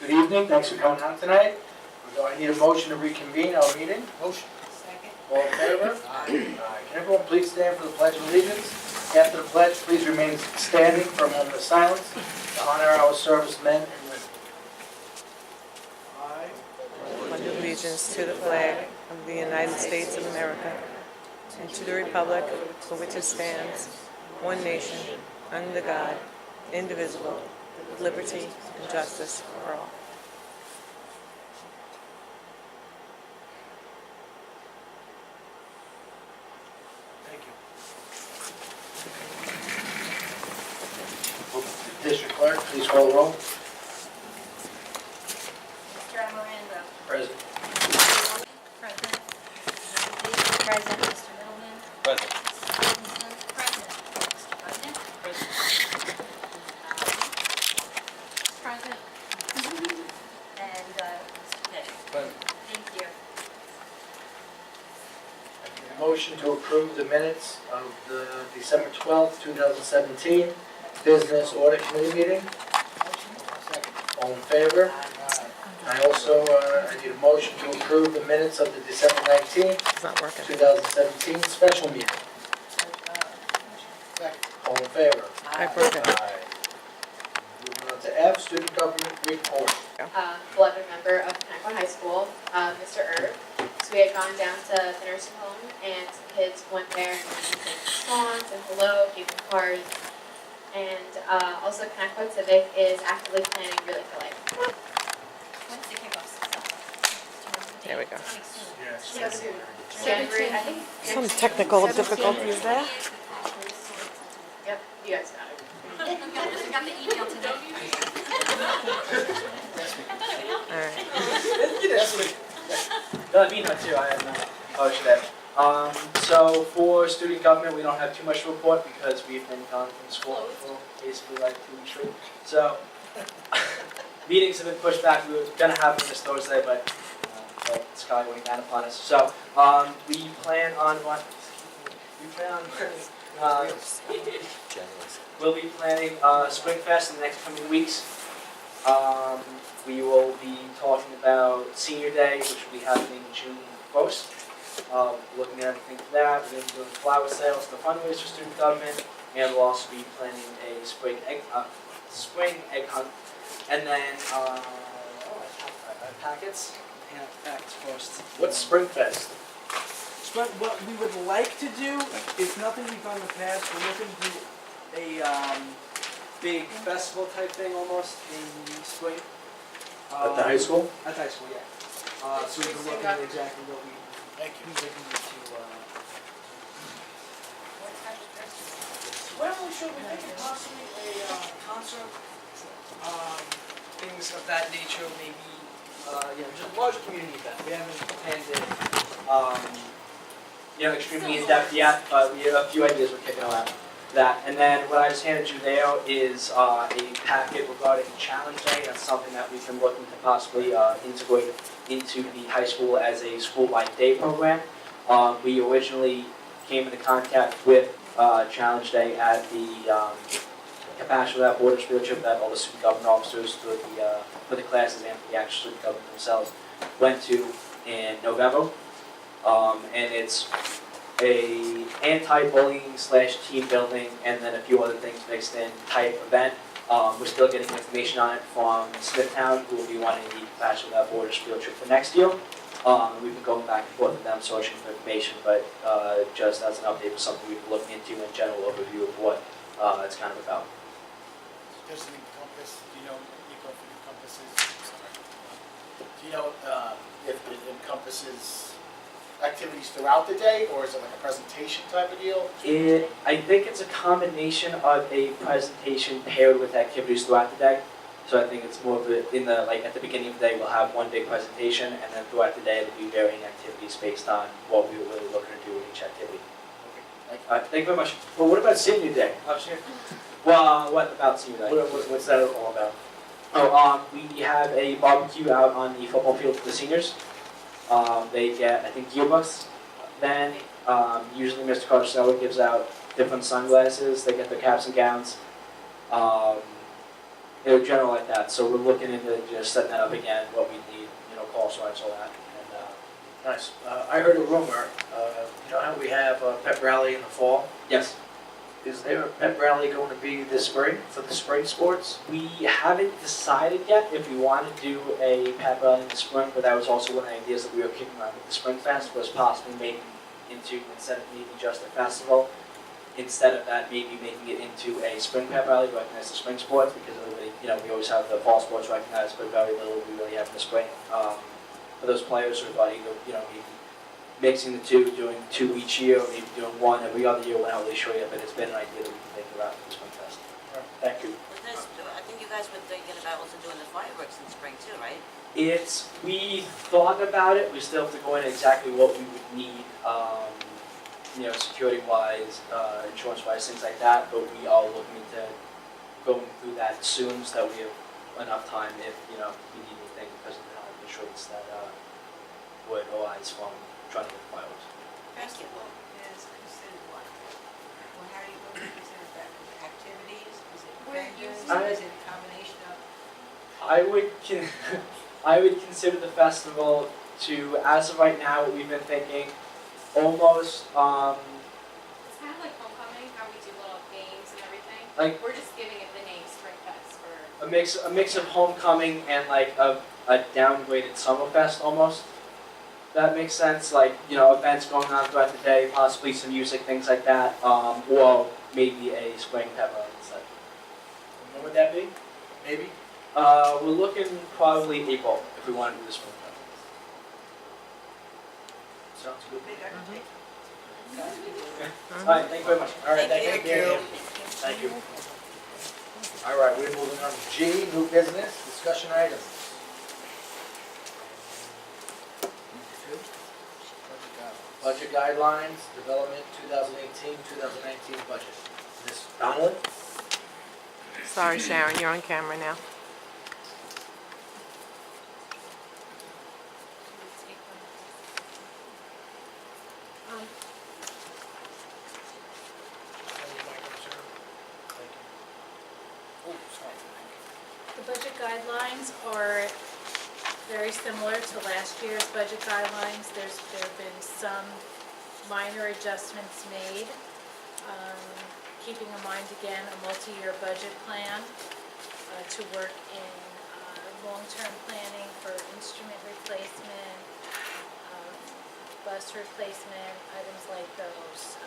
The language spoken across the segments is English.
Good evening, thanks for coming out tonight. I need a motion to reconvene our meeting. Motion. Second. All in favor? Aye. Can everyone please stand for the Pledge of Allegiance? After the pledge, please remain standing for a moment of silence to honor our servicemen and women. I pledge allegiance to the flag of the United States of America and to the republic for which it stands, one nation, under God, indivisible, with liberty and justice for all. Thank you. District Clerk, please call the roll. Mr. Amorando. Present. Present. Present. Mr. Middleman. Present. Stevenson. Present. Mr. Budden. Present. Present. And Mr. Petty. Present. Thank you. Motion to approve the minutes of the December 12th, 2017 Business Audit Committee meeting. Second. All in favor? I also need a motion to approve the minutes of the December 19th, It's not working. 2017 special meeting. Second. All in favor? I broke it. Aye. Moving on to F, student government report. Beloved member of Panico High School, Mr. Erb. So we had gone down to the nursing home, and some kids went there and sang songs and hello, gave them cards. And also Panico Civic is actively planning Really for Life. When's the kickoff? There we go. January, I think. Some technical difficulties there. Yep, you guys got it. I got the email today. All right. No, me not too. I have no motion there. So for student government, we don't have too much to report because we've been gone from school for basically like 2 weeks straight. So meetings have been pushed back. We were gonna have them this Thursday, but the sky went down upon us. So we plan on what? We plan on we'll be planning Springfest in the next coming weeks. We will be talking about Senior Day, which will be happening June 1st. Looking at everything for that. We're going to be doing flower sales to fundraise for student government, and we'll also be planning a spring egg hunt. And then packets. Yeah, packets first. What's Springfest? But what we would like to do, if nothing we've done in the past, we're looking to do a Big festival type thing almost in the spring. At the high school? At the high school, yeah. So we've been looking at exactly what we Thank you. looking to. Well, should we make it possibly a concert, Things of that nature, maybe, just larger community event. We haven't planned it, extremely in depth yet, but we have a few ideas we're kicking around that. And then what I just handed you there is a packet regarding Challenge Day. That's something that we've been looking to possibly integrate into the high school as a school-wide day program. We originally came into contact with Challenge Day at the Compassion Without Borders field trip that all the student government officers for the classes and for the actual student government themselves went to in November. And it's a anti-bullying / team building and then a few other things mixed in type event. We're still getting information on it from Smithtown, who will be running the Compassion Without Borders field trip for next year. We've been going back and forth with them, searching for information, but just as an update for something we've been looking into and general overview of what it's kind of about. Does it encompass, Nico, if it encompasses, do you know if it encompasses activities throughout the day, or is it like a presentation type of deal? I think it's a combination of a presentation paired with activities throughout the day. So I think it's more of at the beginning of the day, we'll have one big presentation, and then throughout the day, there'll be varying activities based on what we were really looking to do with each activity. Thank you very much. Well, what about Senior Day? Oh, sure. Well, what about Senior Day? What's that all about? Oh, we have a barbecue out on the football field for the seniors. They get, I think, yearbooks. Then, usually Mr. Carceller gives out different sunglasses. They get their caps and gowns. they're general like that. So we're looking into just setting that up again, what we need, call signs, all that. And, Nice. I heard a rumor, you know how we have a pep rally in the fall? yes, Is there a pep rally going to be this spring for the spring sports? we haven't decided yet if we want to do a pep rally in the spring, but that was also one of the ideas that we were kicking around with the Spring Fest, was possibly making into, instead of maybe just a festival, instead of that, maybe making it into a spring pep rally, recognize the spring sports, because everybody, we always have the fall sports recognized, but very little we really have in the spring. For those players who thought either, maybe mixing the two, doing two each year, or maybe doing one every other year, we're not really sure yet, but it's been an idea that we can think about for the Spring Fest. Thank you. Was this, I think you guys were thinking about also doing the fireworks in spring too, right? We thought about it, we still have to go into exactly what we would need, security-wise, insurance-wise, things like that, but we are looking into going through that soon so that we have enough time if, we need anything because of the time insurance that would arise from trying to get the fireworks. Festival Is considered what? Well, how are you going to consider that? Activities? Is it We're vendors? using- Is it a combination of? I would consider the festival to, as of right now, what we've been thinking, almost, It's kind of like homecoming, how we do little games and everything. like We're just giving it the name Spring Fest for. a mix of homecoming and like a downgraded Summerfest almost. That makes sense, like, events going on throughout the day, possibly some music, things like that, or maybe a spring pep rally instead. When would that be? Maybe? We're looking probably April if we want to do the spring pep. Sounds good. Big undertaking. All right, thank you very much. All right, thank Thank you. you. Thank you. All right, we're moving on to G, new business, discussion items. Budget guidelines, development 2018-2019 budget. Ms. Donlin? Sorry, Sharon, you're on camera now. The budget guidelines are very similar to last year's budget guidelines. There have been some minor adjustments made. Keeping in mind, again, a multi-year budget plan to work in long-term planning for instrument replacement, bus replacement, items like those.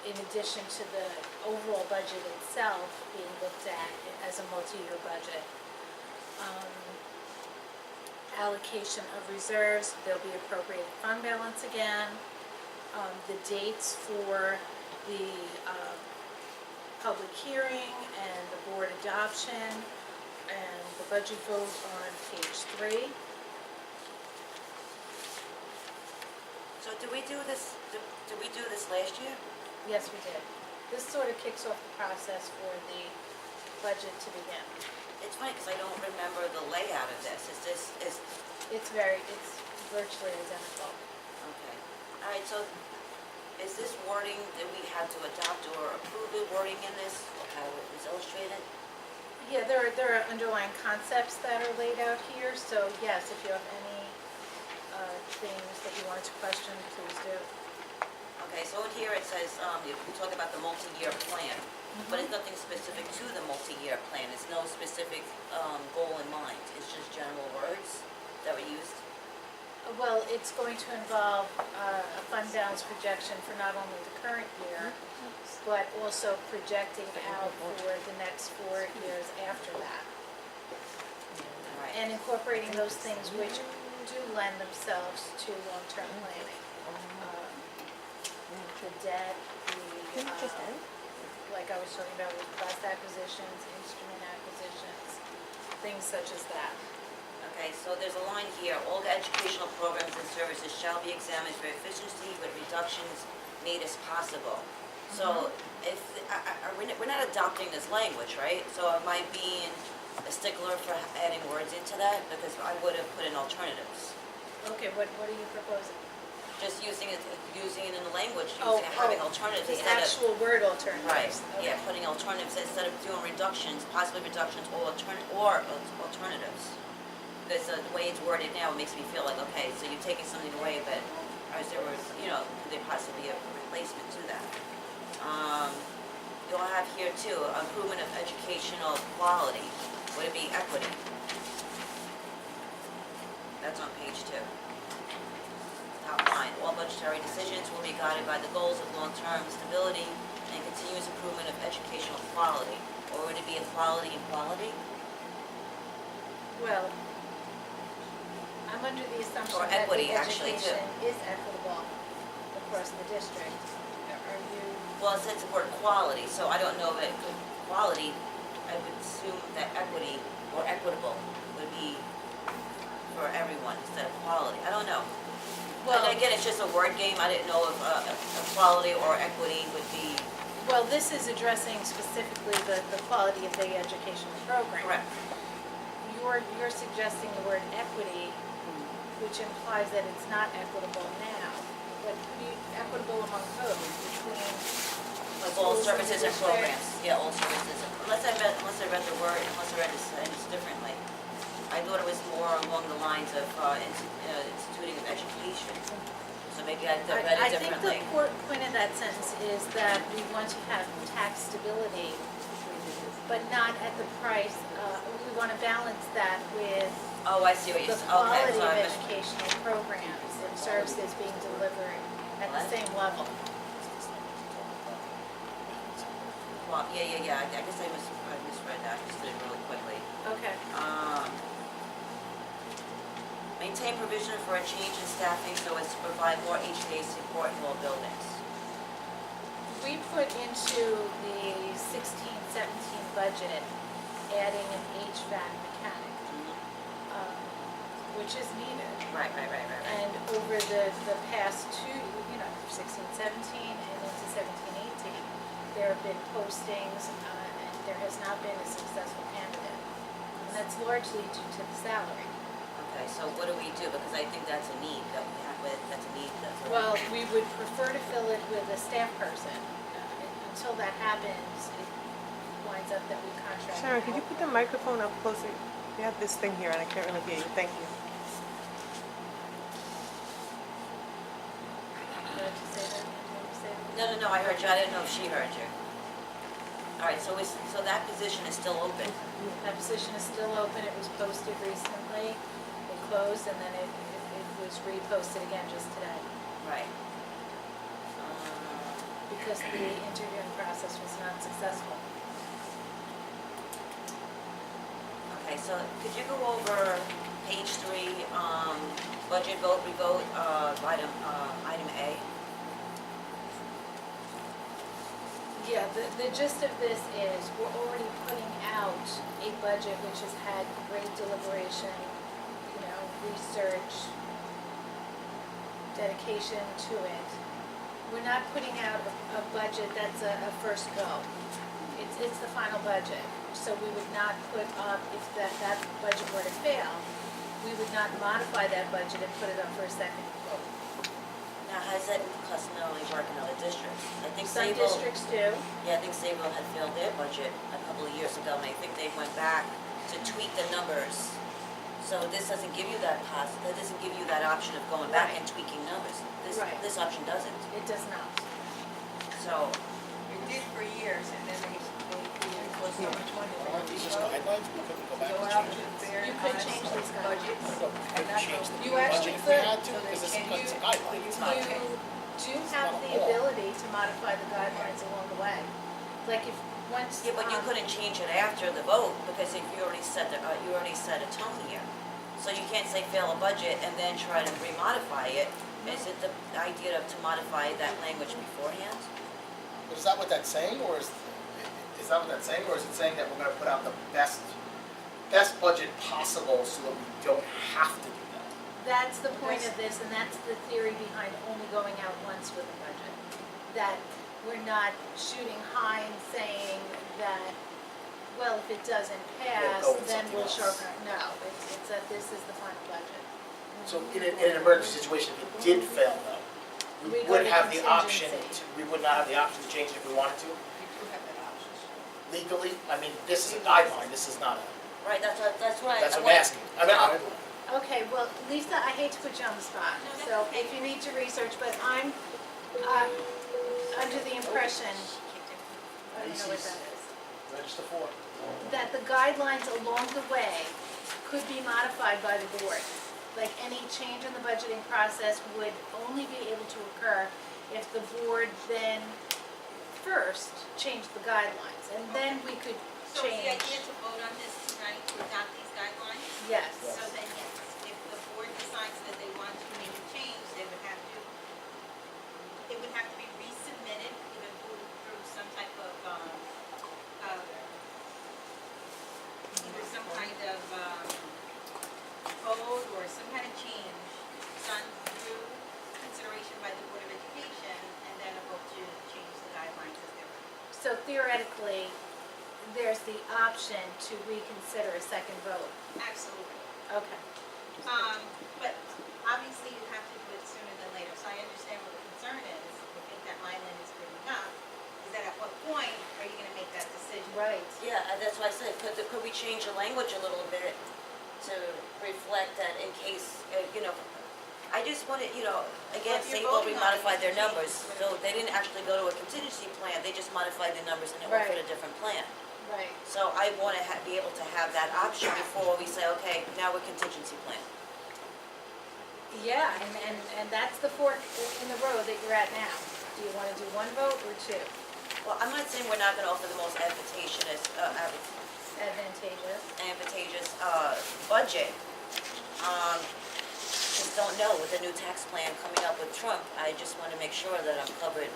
In addition to the overall budget itself being looked at as a multi-year budget. Allocation of reserves, there'll be appropriate fund balance again. The dates for the public hearing and the board adoption and the budget vote on page 3. So did we do this last year? Yes, we did. This sort of kicks off the process for the budget to begin. It's funny because I don't remember the layout of this. Is It's virtually identical. okay. All right, so is this wording that we had to adopt or approve the wording in this, how it was illustrated? Yeah, there are underlying concepts that are laid out here, so yes, if you have any things that you wanted to question, please do. Okay, so in here it says, we talk about the multi-year plan, but it's nothing specific to the multi-year plan. It's no specific goal in mind. It's just general words that were used. Well, it's going to involve a fund balance projection for not only the current year, but also projecting out for the next 4 years after that. All right. And incorporating those things which do lend themselves to long-term planning. The debt, like I was talking about with bus acquisitions, instrument acquisitions, things such as that. Okay, so there's a line here, all educational programs and services shall be examined for efficiency with reductions made as possible. So if, we're not adopting this language, right? So am I being a stickler for adding words into that? Because I would have put in alternatives. Okay, what are you proposing? just using it in the language, Oh, having alternatives The instead of. actual word alternatives. Right, Okay. yeah, putting alternatives instead of doing reductions, possibly reductions or alternatives. Because the way it's worded now, it makes me feel like, okay, so you're taking something away, but, is there, could there possibly be a replacement to that? You'll have here too, improvement of educational quality, would it be equity? That's on page 2. Top line, all budgetary decisions will be guided by the goals of long-term stability and continuous improvement of educational quality. Or would it be equality and quality? Well, I'm under the assumption Or that the equity, actually, too. education is equitable across the district. Are you, Well, it says the word quality, so I don't know that quality, I would assume that equity or equitable would be for everyone instead of quality. I don't know. well, And again, it's just a word game. I didn't know if equality or equity would be well, this is addressing specifically the quality of the educational program. correct. You're suggesting the word equity, which implies that it's not equitable now. But equitable among who? Between Like all schools services and districts? programs. Yeah, all services. Unless I read the word, unless I read the sentence differently. I thought it was more along the lines of instituting of education. So maybe I read it differently. I think the point of that sentence is that we want to have tax stability, but not at the price, we want to balance that with Oh, I see what the you're saying. Okay, quality so of I educational programs and services being delivered at the What? same level. well, yeah. I guess I misread that. I just did it really quickly. Okay. Maintain provision for a change in staffing so as to provide more HVAC support in all buildings. We put into the 16-17 budget adding an HVAC mechanic, which is needed. Right. And over the past 16-17 and into 17-18, there have been postings, and there has not been a successful candidate. And that's largely due to the salary. Okay, so what do we do? Because I think that's a need that we have that's a need that's. Well, we would prefer to fill it with a staff person. Until that happens, it winds up that we contract. Sharon, could you put the microphone up closer? You have this thing here and I can't really hear you. Thank you. Did you say that? Did you say that? No, I heard you. I didn't know if she heard you. All right, so that position is still open. That position is still open. It was posted recently. It closed and then it was reposted again just today Right. because the interviewing process was not successful. Okay, so could you go over page 3, budget vote, revote, item A? Yeah, the gist of this is we're already putting out a budget which has had great deliberation, research, dedication to it. We're not putting out a budget that's a first go. It's the final budget. So we would not put up, if that budget were to fail, we would not modify that budget and put it up for a second vote. Now, has that customarily worked in other districts? I think Some Sable, districts do. yeah, I think Sable had failed their budget a couple of years ago, and I think they went back to tweak the numbers. So this doesn't give you that option of going back Right. and tweaking numbers. Right. This option doesn't. It does not. So, It did for years, and then they was so much money. Aren't these just guidelines? We couldn't go back Go and out change to it. fair. You could change these budgets. guidelines. We couldn't change the You budget actually if we could. had to, So because they can it's a use- guideline. It's not. You do have the ability to modify the guidelines along the way. Like if once. yeah, but you couldn't change it after the vote, because if you already set a tone here. So you can't say fail a budget and then try to remodify it. Is it the idea to modify that language beforehand? But is that what that's saying, or is that what that's saying, or is it saying that we're gonna put out the best budget possible so that we don't have to do that? That's the point of this, and that's the theory behind only going out once with a budget. That we're not shooting high and saying that, if it doesn't pass, go with then something we'll else. sharpen it. No, it's that this is the final budget. So in an emergency situation, if it did fail though, we We go would to have the option contingency. we would not have the option to change it if we wanted to? You do have that option. Legally, I mean, this is a guideline, this is not a, Right, that's what I. that's what I'm asking. I mean, Okay, well, Lisa, I hate to put you on the spot, No, that's so okay. if you need to research, but I'm, under the impression, I don't know what that is, register for. that the guidelines along the way could be modified by the board. Like any change in the budgeting process would only be able to occur if the board then first changed the guidelines, and then we could So is the change. idea to vote on this tonight to adopt these guidelines? Yes, So then, yes, if the board decides that they want to make a change, they would have to be resubmitted, either through some type of, either some kind of, code or some kind of change done through consideration by the Board of Education, and then a vote to change the guidelines as they're written. so theoretically, there's the option to reconsider a second vote. Absolutely. Okay. But obviously you have to do it sooner than later, so I understand what the concern is. I think that Mylan is good enough, is that at what point are you gonna make that decision? Right. Yeah, and that's why I said, could we change the language a little bit to reflect that in case, I just wanted, again, Well, if you're St. Audrey voting on it, modified their you change numbers, it. so they didn't actually go to a contingency plan, they just modified the numbers and it went for Right. a different plan. Right. So I want to be able to have that option before we say, okay, now we're contingency plan. Yeah, and that's the fork in the road that you're at now. Do you want to do one vote or two? Well, I'm not saying we're not going to offer the most advantageous, Advantageous. budget. Just don't know with the new tax plan coming up with Trump, I just want to make sure that I'm covered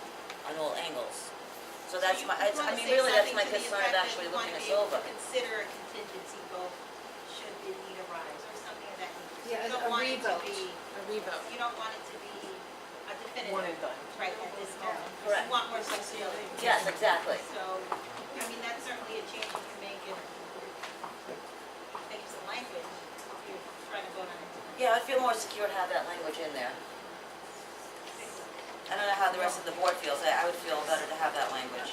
on all angles. So that's my, I mean, really, that's my concern of actually looking this over. Consider a contingency vote should the need arise, or something of that nature. Yeah, You a don't want it to revote. be- A revote. You don't want it to be a definitive. One and done. Right, at this moment. Correct. You want more flexibility. Yes, exactly. So, I mean, that's certainly a change you can make if change the language, if you're trying to vote on it. Yeah, I'd feel more secure to have that language in there. I don't know how the rest of the board feels, I would feel better to have that language.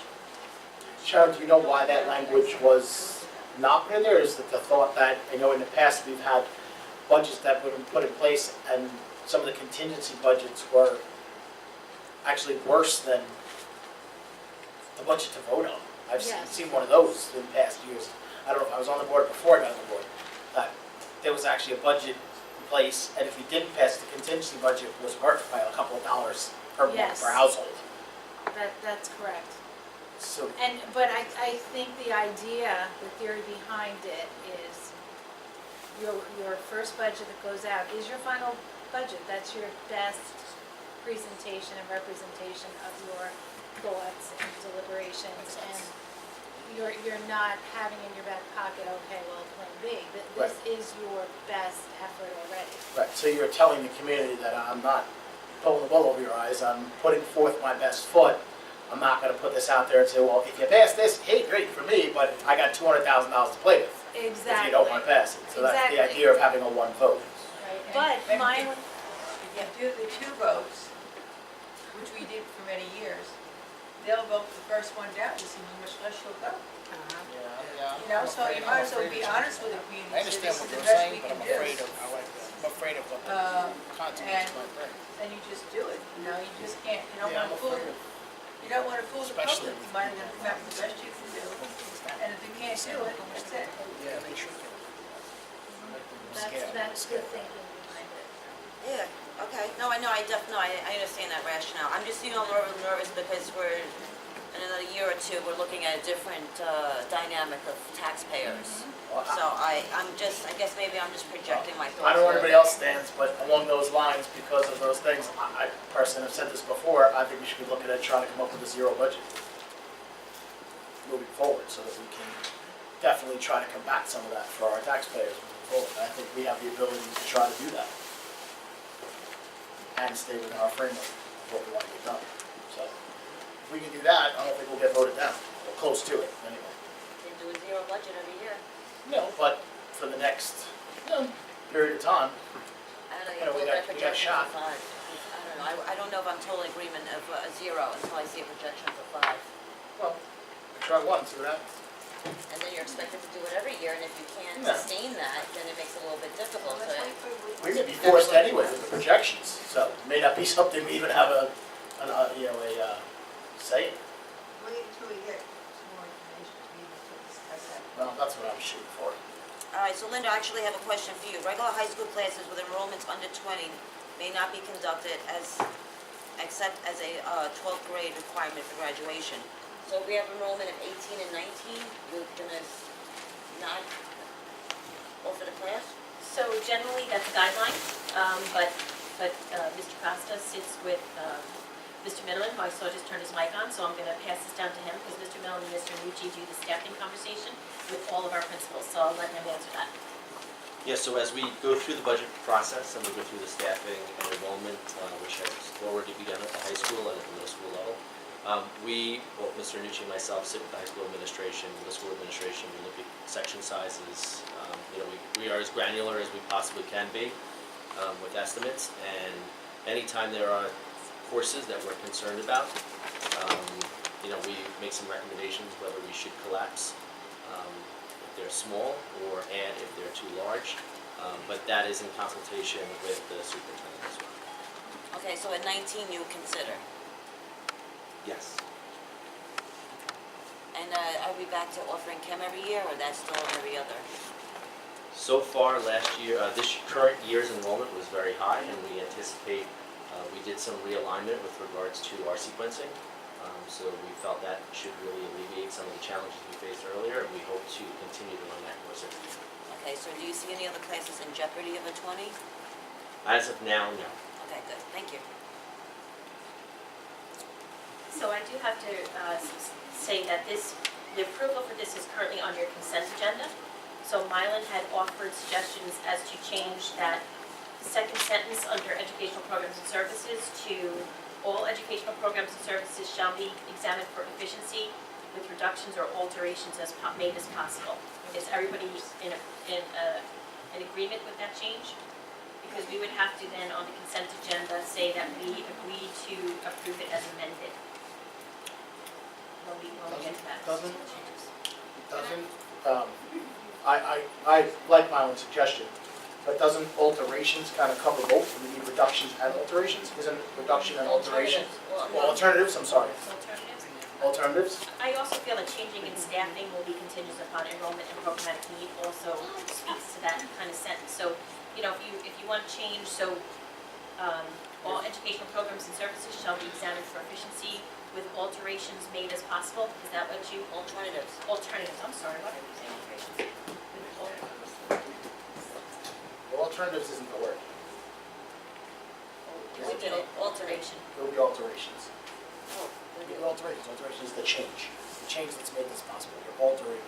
Sharon, do you know why that language was not put in there? Is it the thought that, I know in the past we've had budgets that were put in place and some of the contingency budgets were actually worse than the budget to vote on. I've Yes. seen one of those in past years. I don't know if I was on the board before I got on the board. That there was actually a budget in place, and if we didn't pass the contingency budget, it was hurt by a couple of dollars per month Yes. per household. That's correct. So But I think the idea, the theory behind it is your first budget that goes out is your final budget. That's your best presentation and representation of your thoughts and deliberations. And you're not having in your back pocket, okay, well, plan B. This is your best effort already. right, so you're telling the community that I'm not pulling the wool over your eyes, I'm putting forth my best foot. I'm not gonna put this out there and say, well, if you pass this, hey, great for me, but I got $200,000 to play with. Exactly. If you don't wanna pass it. So that's the Exactly. idea of having a one vote. But And my, If you do the two votes, which we did for many years, they'll vote the first one down to see how much less you'll go. You know, so you might as well be honest with the community. I say, understand this what is the you're best saying, we but can I'm do. afraid of what the consequences might bring. And you just do it, you know, you just can't, you don't Yeah, wanna I'm fool, afraid of- you don't wanna fool the Especially public, you might as well come out with the best you can do. And if you can't do it, that's it. Yeah, they should get that's good thinking behind it. Yeah, okay, no, I know, I understand that rationale, I'm just, a little nervous because we're, in another year or two, we're looking at a different, dynamic of taxpayers. So I guess maybe I'm just projecting my thoughts. I don't know where a little everybody bit. else stands, but along those lines, because of those things, I personally have said this before, I think we should be looking at trying to come up with a zero budget moving forward, so that we can definitely try to combat some of that for our taxpayers moving forward. I think we have the ability to try to do that and stay within our framework of what we want to get done. So if we can do that, I don't think we'll get voted down, or close to it, anyway. They do a zero budget every year. No, but for the next, period of time, I don't know, yeah, we well, got- that we got projection shot. for 5. I don't know, I don't know if I'm totally in agreement of 0 until I see a projection for 5. Well, try one, see what happens. And then you're expected to do it every year, and if you can't Yeah. sustain that, then it makes it a little bit difficult to. We're gonna be forced anyway with the projections, so it may not be something we even have a say in. Wait until we get some more information to be able to discuss that. Well, that's what I'm shooting for. All right, so Linda, I actually have a question for you. Regular high school classes with enrollments under 20 may not be conducted except as a 12th grade requirement for graduation. So if we have enrollment of 18 and 19, you're gonna not offer the class? So generally, that's a guideline, but Mr. Costa sits with Mr. Middleton, who I saw just turn his mic on, so I'm going to pass this down to him, because Mr. Middleton and Mr. Nucci do the staffing conversation with all of our principals, so I'll let him answer that. Yeah, so as we go through the budget process and we go through the staffing and enrollment, which has already begun at the high school and at the middle school level, both Mr. Nucci and myself sit with the high school administration, middle school administration, we look at section sizes. We are as granular as we possibly can be with estimates, and anytime there are courses that we're concerned about, we make some recommendations whether we should collapse if they're small or add if they're too large, but that is in consultation with the superintendent as well. Okay, so at 19 you would consider. Yes. And are we back to offering chem every year, or that's still every other? So far, last year, this current year's enrollment was very high, and we anticipate, we did some realignment with regards to our sequencing. So we felt that should really alleviate some of the challenges we faced earlier, and we hope to continue to run that course every year. Okay, so do you see any other classes in jeopardy of a 20? As of now, no. Okay, good, thank you. So I do have to say that the approval for this is currently on your consent agenda. So Mylan had offered suggestions as to change that second sentence under educational programs and services to all educational programs and services shall be examined for efficiency with reductions or alterations made as possible. Is everybody in agreement with that change? Because we would have to then on the consent agenda say that we agree to approve it as amended. When we get to that. I like my own suggestion, but doesn't alterations kind of cover both? We need reductions and alterations? Isn't reduction and alteration? Well, alternatives, I'm sorry. Alternatives? Alternatives? I also feel that changing in staffing will be contingent upon enrollment and programmatic need also speaks to that kind of sentence. So, if you want to change, all educational programs and services shall be examined for efficiency with alterations made as possible. Is that what you? Alternatives. Alternatives, I'm sorry, what did you say alterations? Well, alternatives isn't the word. We did it, alteration. It'll be alterations. Oh, It'll be alterations. Alteration is the change. The change that's made this possible. You're altering.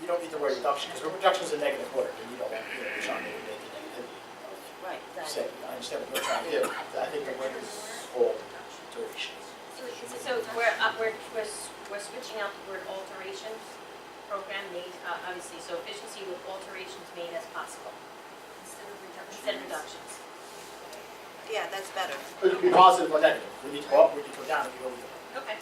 You don't need the word reduction, because reduction is a negative word, and you don't want to trying to make the negativity of right, say, exactly. I understand what you're trying to do. I think the word is alterations. So we're switching out the word alterations, program made, obviously, so efficiency with alterations made as possible. Instead of reductions. Yeah, that's better. It could be positive or negative. We need to go up, we need to go down, if you go either. Okay.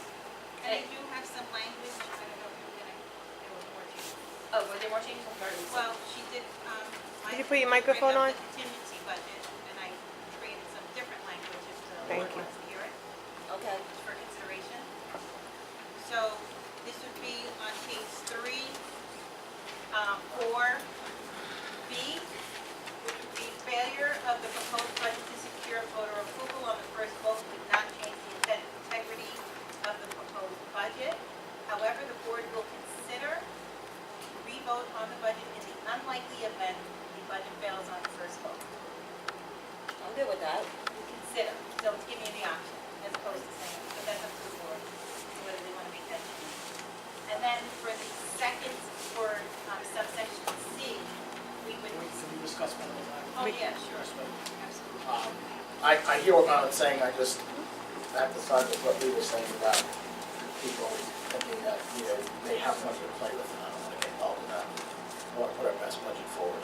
And I do have some language, I don't know if you're gonna, there were more changes. Oh, were there more changes? I'm sorry. Well, she did, Could you put your microphone on? The contingency budget, and I created some different language if the Thank board you. wants to hear it, Okay. for consideration. So, this would be on page 3, 4B, which would be failure of the proposed budget to secure voter approval on the first vote would not change the integrity of the proposed budget. However, the board will consider re-vote on the budget in the unlikely event the budget fails on the first vote. I'm good with that. Consider, so it's giving you the option, as opposed to saying, so that's up to the board, whether they want to make that change. And then for the second, for subsection C, we would, Can we discuss one of those? oh yeah, sure, absolutely. I hear what Madeleine's saying, I just have to side with what we were saying about people thinking that, they have money to play with, and I don't want to get involved in that. I want to put our best budget forward.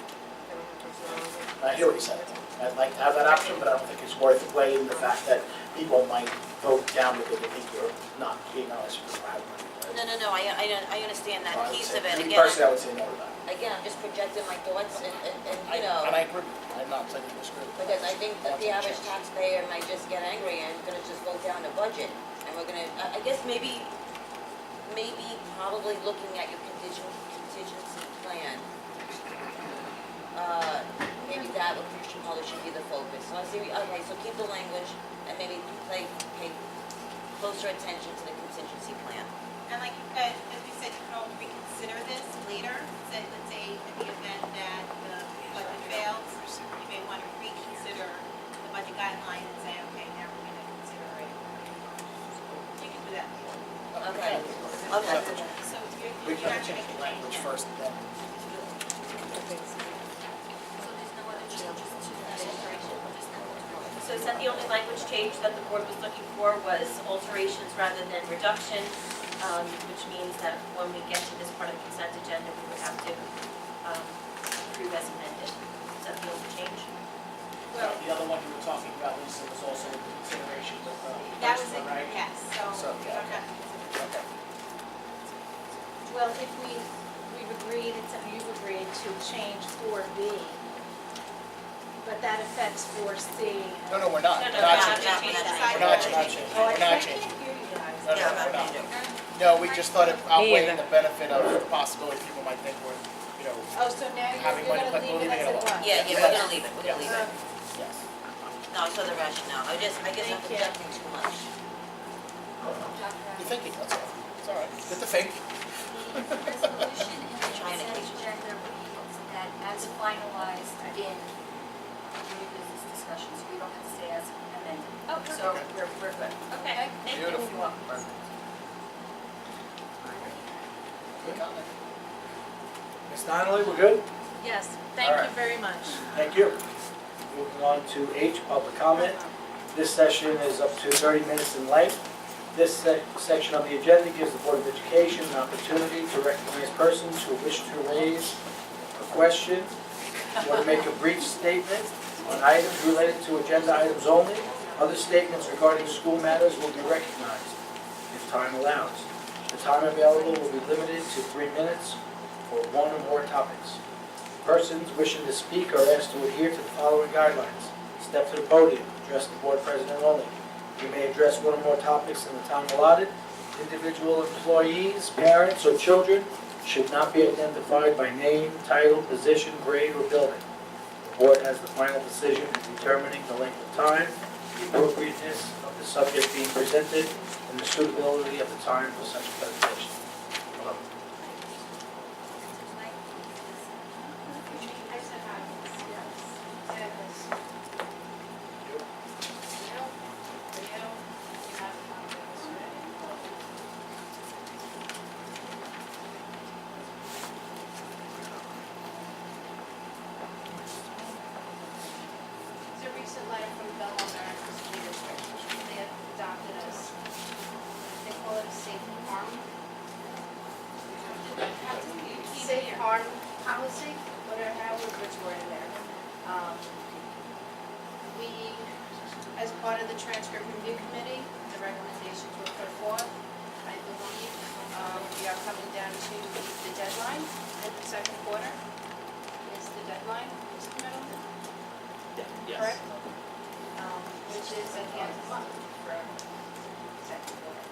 I hear what you're saying. I'd like to have that option, but I don't think it's worth weighing the fact that people might vote down because they think you're not being honest with the money. No, I understand that I would piece say- of it, me again, personally, I would say no to that. again, I'm just projecting my thoughts and, I- you know. And I agree, I'm not saying you disagree. Because I think that the That's a average change. taxpayer might just get angry and gonna just vote down the budget. And we're gonna, I guess maybe probably looking at your contingency plan. Maybe that would probably should be the focus. So I see, okay, so keep the language and maybe pay closer attention to the contingency plan. And like, as we said, you can always reconsider this later. So let's say in the event that the budget fails, you may want to reconsider the budget guideline and say, okay, now we're gonna consider it. You can do that later. Okay. So We you're can not change gonna the language first, then. So is that the only language change that the board was looking for, was alterations rather than reduction? Which means that when we get to this part of the consent agenda, we would have to approve as amended. Is that the only change? Well, The other one you were talking about, Lisa, was also the consideration of the that was first it, one, right? yes, So, so you yeah, don't have to consider. Okay. Well, if we've agreed, you've agreed to change 4B, but that affects 4C. No, we're not. No, We're not not changing. changing. We're not changing. Oh, I We're not can't changing. hear you guys. No, Yeah, we're I'm not. No, we just thought it outweighed either. the benefit of the possibility people might think we're, Oh, so now Having you're money, gonna but leave we're it as leaving it it alone. was? Yeah, we're gonna leave it, we're gonna leave it. yes. No, I saw the rationale. I guess I'm Thank you. projecting too much. You're thinking, that's all. It's all right. Get to think. The resolution in the consent agenda reads that as finalized in new business discussions, we don't have to say as amended. Oh, So we're good. Okay, thank you. Beautiful. Good comment. Ms. Donnelly, we're good? Yes, All thank right. you very much. Thank you. Moving on to H, public comment. This session is up to 30 minutes in length. This section of the agenda gives the Board of Education an opportunity to recognize persons who wish to raise a question or to make a brief statement on items related to agenda items only. Other statements regarding school matters will be recognized if time allows. The time available will be limited to 3 minutes for one or more topics. Persons wishing to speak are asked to adhere to the following guidelines. Step to the podium, address the board president only. You may address one or more topics in the time allotted. Individual employees, parents, or children should not be identified by name, title, position, grade, or building. The board has the final decision in determining the length of time, the appropriateness of the subject being presented, and the suitability of the time for such a presentation. Hello. It's a recent letter from Belmont American School District. They adopted us. They call it a safe harm. Safe harm policy, whatever, however it's worded there. We, as part of the transcript review committee, the recommendations were put forth. I believe we are coming down to the deadline in the second quarter. Is the deadline, Mr. Middleton? Correct? Which is at the end of the month for second quarter.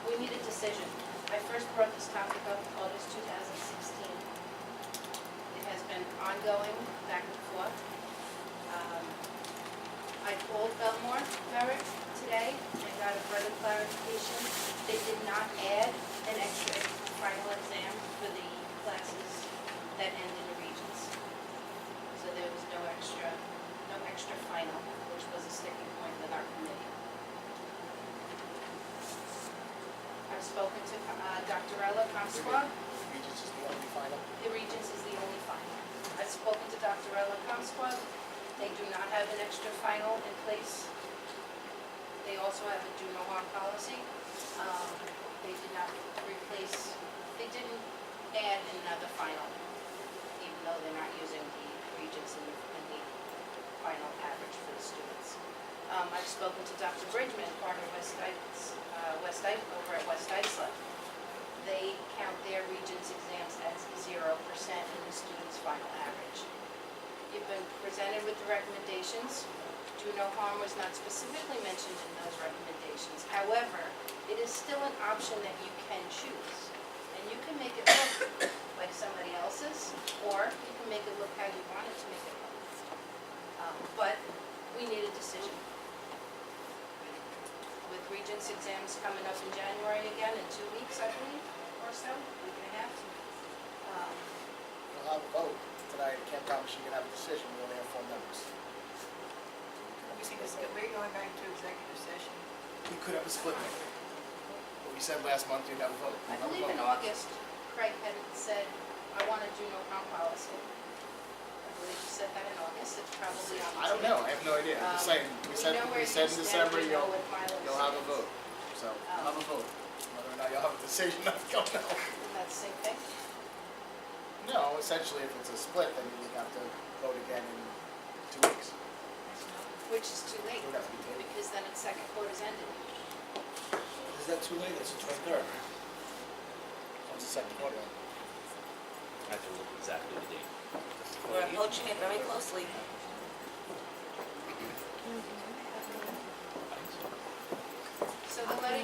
We need a decision. I first brought this topic up in August 2016. It has been ongoing, back and forth. I called Belmore Merrick today and got a further clarification. They did not add an extra final exam for the classes that end in the regions. So there was no extra final, which was a sticking point with our committee. I've spoken to Dr. Ella Comsqua. Regents is the only final. The Regents is the only final. I've spoken to Dr. Ella Comsqua. They do not have an extra final in place. They also have a do no harm policy. They did not replace, they didn't add another final, even though they're not using the Regents in the final path I've spoken to Dr. Bridgman, part of over at West Islip. They count their Regents exams as 0% in the student's final average. You've been presented with the recommendations. Do no harm was not specifically mentioned in those recommendations. However, it is still an option that you can choose. And you can make it look like somebody else's, or you can make it look how you want it to make it look. But we need a decision. With Regents exams coming up in January again in 2 weeks, I believe, or so, week and a half. We'll have a vote tonight. I can't promise you can have a decision. We only have 4 members. We're going back to executive session. We could have a split vote. What we said last month, we'd have a vote. I believe in August, Craig had said, I want to do no harm policy. I believe he said that in August. It's probably on the I don't know. I have no idea. I'm just saying. We said in December you'll have a vote. So you'll have a vote. Whether or not you'll have a decision, I don't know. And that's the same thing. No, essentially, if it's a split, then you would have to vote again in 2 weeks. Which is too late, It would have to be tabled. because then its second quarter's ended. Is that too late? It's the 23rd. Once the second quarter. I have to look exactly the date. We're approaching it very closely. So the letter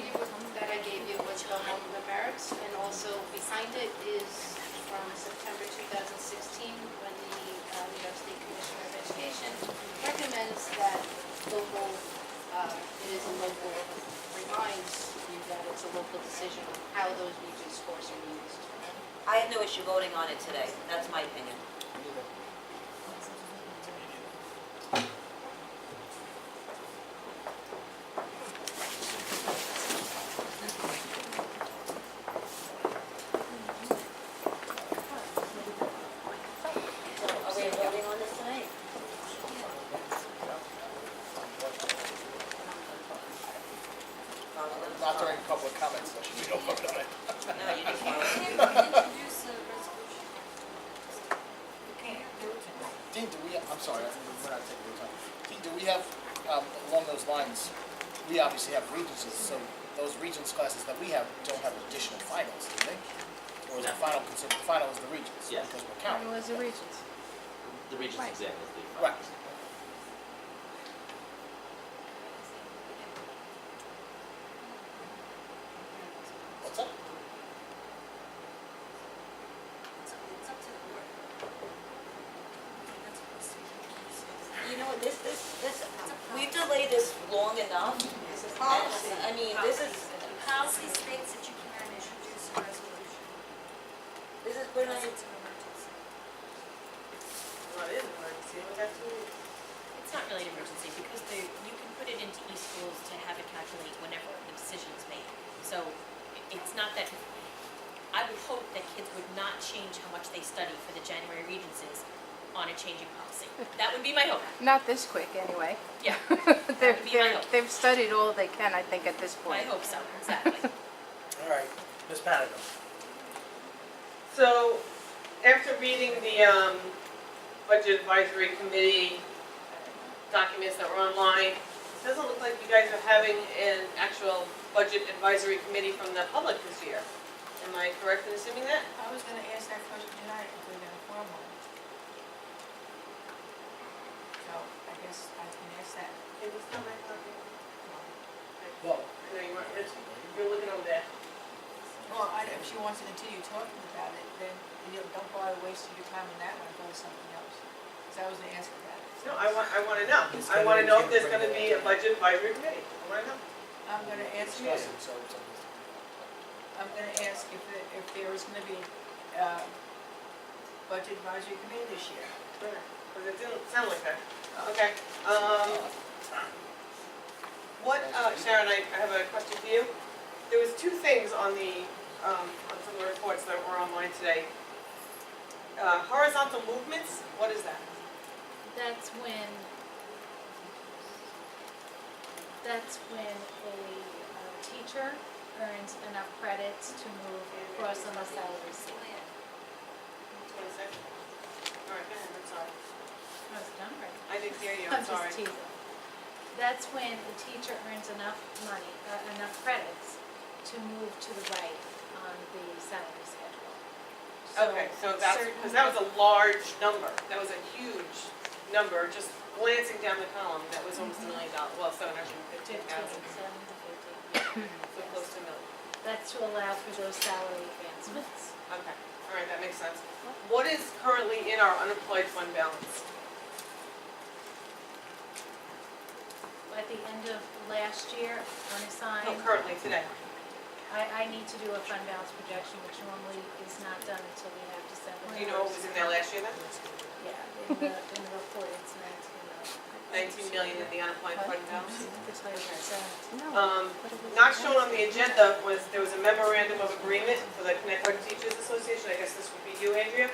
that I gave you was the home of the merits, and also behind it is from September 2016, when the New York State Commissioner of Education recommends that local, it is a local, reminds you that it's a local decision on how those region scores are used. I have no issue voting on it today. That's my opinion. Are we voting on this tonight? Not during public comment session. We don't vote on it. No, you just want to. Introduce a resolution. You can't do it tonight. Dean, do we, I'm sorry, we're not taking your time. Dean, do we have, along those lines, we obviously have regencies, so those regents classes that we have don't have additional finals, do they? Or is the final considered, the final is the regents? Yes. Because we're counting. was the Regents. The Regents Right. exam is the Right. finals. What's up? It's up to the board. That's supposed to be. You know what, we've delayed this long enough. It's a policy. I mean, this is, Policy states that you can introduce a resolution. we're not, Unless it's an emergency. Well, it is an emergency. We got 2 weeks. It's not really an emergency because you can put it into e-schools to have it calculate whenever the decision is made. So it's not that, I would hope that kids would not change how much they study for the January Regencies on a changing policy. That would be my hope. Not this quick, anyway. Yeah, They're, would be my hope. they've studied all they can, I think, at this I point. hope so, exactly. All right, Ms. Panico. So, after reading the Budget Advisory Committee documents that were online, it doesn't look like you guys are having an actual Budget Advisory Committee from the public this year. Am I correct in assuming that? I was gonna ask that question tonight if we're gonna form one. So I guess I can ask that. It was not my copy. Well, I know you weren't, you're looking over there. Well, if she wants to continue talking about it, then don't bother wasting your time on that one, go to something else. Because I was gonna ask her about it. No, I wanna know. I wanna know if there's gonna be a Budget Advisory Committee. I wanna know. I'm gonna ask you, Discuss it, so I'm gonna ask if there is gonna be Budget Advisory Committee this year. Because it didn't sound like that. Okay. Sharon, I have a question for you. There was 2 things on some of the reports that were online today. Horizontal movements, what is that? That's when a teacher earns enough credits to move across on the salary scale. 26? All right, go ahead, I'm sorry. I was done right. I didn't hear you, I'm I'm sorry. just teasing. that's when a teacher earns enough money, enough credits to move to the right on the salary schedule. Okay, so that's, because that was a large number, that was a huge number, just glancing down the column, that was almost $1 million, well, 715,000, 15, 7 to 15. so close to $1 million. That's to allow for those salary advancements. Okay, all right, that makes sense. What is currently in our unemployed fund balance? At the end of last year, unassigned. No, currently, today. I need to do a fund balance projection, which normally is not done until we have December. Do you know what was in there last year then? Yeah, in the report, it's 19 million in the unemployed fund balance? It's like Not shown on the agenda was, there was a memorandum of agreement for the Connecticut Teachers Association, I guess this would be you, Andrea?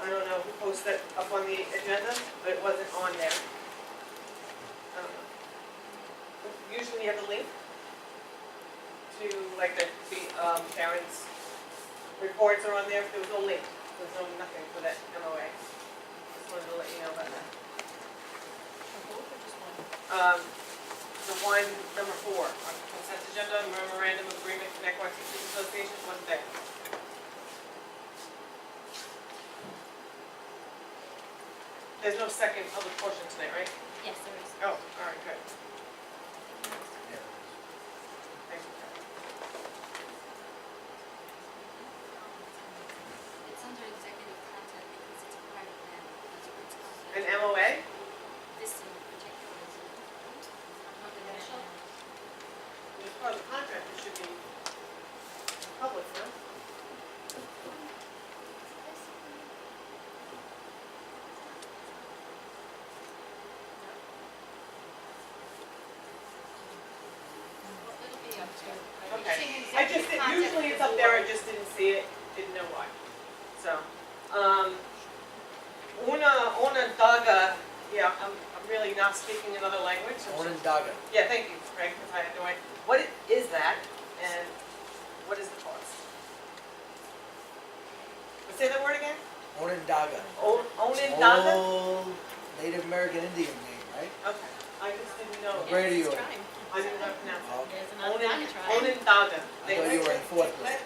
I don't know who posted that up on the agenda, but it wasn't on there. I don't know. Usually you have a link to, like, the parents' reports are on there, there was no link, there's no nothing for that MOA. Just wanted to let you know about that. The one, number 4, on the consent agenda, memorandum of agreement, Connecticut Teachers Association, wasn't there. There's no second public portion tonight, right? Yes, there is. Oh, all right, good. Thank you. It's under executive content because it's a private matter. That's what it's called. An MOA? This in particular is confidential. As part of the contract, it should be public, no? It'll be up to. Okay. I just, usually it's up there, I just didn't see it, didn't know why. So, Onondaga, yeah, I'm really not speaking another language. Onondaga. Yeah, thank you, Craig, because I had no idea. What is that, and what is the cost? Say that word again? Onondaga. Onondaga? Old Native American Indian name, right? Okay, I just didn't know. What grade are you in? I didn't know how to pronounce it. Okay. Onondaga. I thought you were in 4th grade.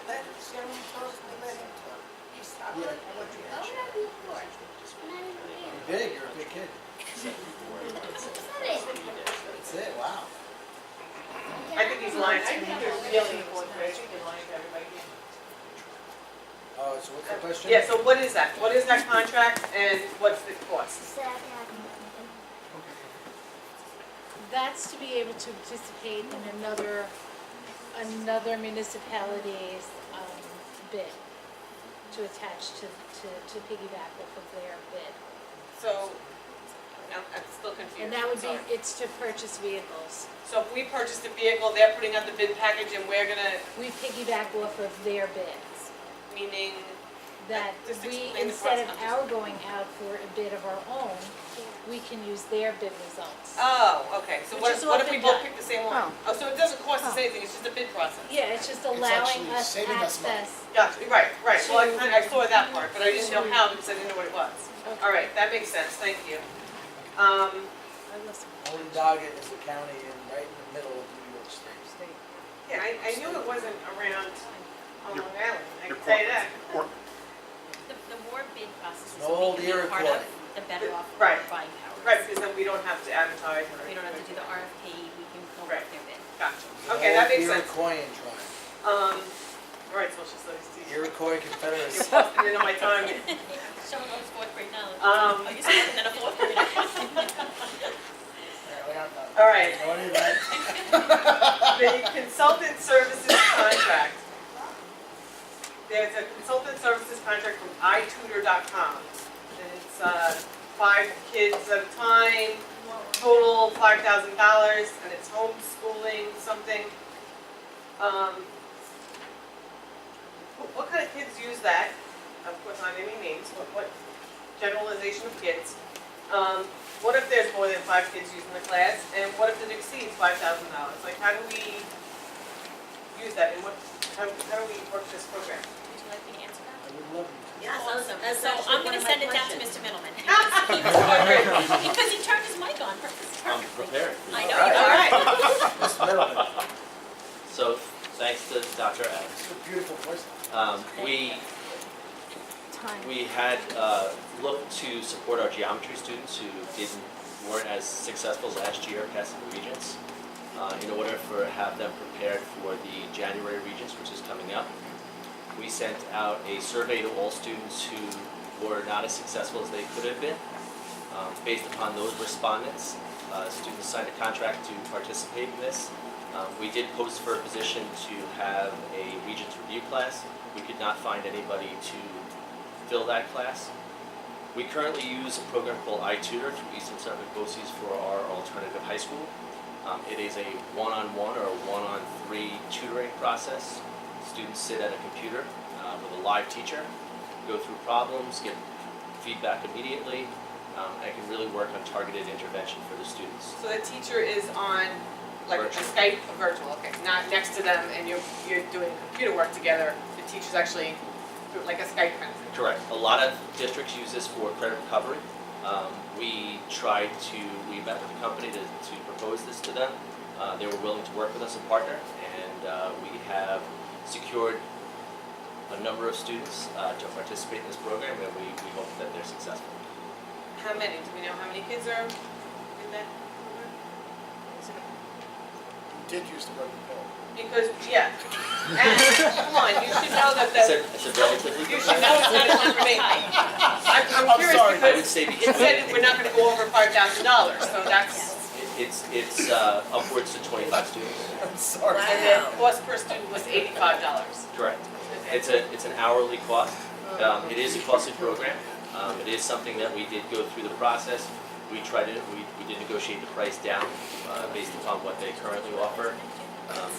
Yeah. You're big, you're a big kid. That's it, wow. I think he's lying. I think you're really in 4th grade. I think you're lying to everybody. Oh, so what's the question? Yeah, so what is that? What is that contract and what's the cost? That's to be able to participate in another municipality's bid, to attach to piggyback off of their bid. So, I'm still confused. And that would be, Sorry. it's to purchase vehicles. So if we purchased a vehicle, they're putting out the bid package and we're gonna, We piggyback off of their bids. meaning, That Just we, explain the instead of process. our going out for a bid of our own, we can use their bid results. oh, okay, so Which what is what if we often both done. pick the same one? Oh, so it doesn't cost us Oh. anything, it's just a bid process? Yeah, it's just allowing actually us saving us money. access. Gotcha, right, well, To- I saw that part, but I didn't know how because I didn't know what it was. Okay. All right, that makes sense, thank you. I listen. Onondaga is a county right in the middle of New York State. Yeah, I knew it wasn't around on Long Island, I can tell you that. The more bid processes No old we can be part of, Iroquois. the better off Right. our buying power. Right, because then we don't have to advertise or. We don't have to do the RFP, we can go Right. with their bid. Gotcha, okay, that makes sense. Iroquoian tribe. All right, social studies teacher. Iroquois Confederacy. You're busting into my time. Some of those 4th grade knowledge. Um, Oh, you're smarter than a 4th grader. All right, What is that? the consultant services contract. There's a consultant services contract from itutor.com. And it's 5 kids at a time, total $5,000, and it's homeschooling something. What kind of kids use that? Of course, not any names, but what generalization of kids? What if there's more than 5 kids using the class, and what if it exceeds $5,000? Like, how do we use that, and how do we work this program? Would you like me to answer that? I would love you to. Yes, Awesome. that's So actually I'm one gonna of my send it down to questions. Mr. Middleman. Because he turned his mic on purposely. I'm prepared. I know, all right. Mr. Middleton. So, thanks to Dr. Adams. It's a beautiful voice. We had looked to support our geometry students who weren't as successful last year passing the Regents, in order to have them prepared for the January Regents, which is coming up. We sent out a survey to all students who were not as successful as they could have been. Based upon those respondents, students signed a contract to participate in this. We did post for a position to have a Regents review class. We could not find anybody to fill that class. We currently use a program called iTutor through Eastern Suffolk BOCES for our alternative high school. It is a one-on-one or a one-on-three tutoring process. Students sit at a computer with a live teacher, go through problems, get feedback immediately, and can really work on targeted intervention for the students. So the teacher is on, like, a Virtual. Skype, a virtual, okay, not next to them and you're doing computer work together. The teacher's actually like a Skype kind of thing. Correct. A lot of districts use this for credit recovery. We met with the company to propose this to them. They were willing to work with us and partner, and we have secured a number of students to participate in this program, and we hope that they're successful. How many? Do we know how many kids are in that program? You did use the word poll. Because, yeah. And, come on, you should know that It's a relatively you good should know it's not a fun for me. I'm I'm curious sorry. I would because say it said we're not gonna go over $5,000, so that's, it's upwards to 25 students. I'm sorry. and the cost per student was $85. Correct. Okay. It's an hourly cost. It is a costly program. It is something that we did go through the process. We did negotiate the price down based upon what they currently offer.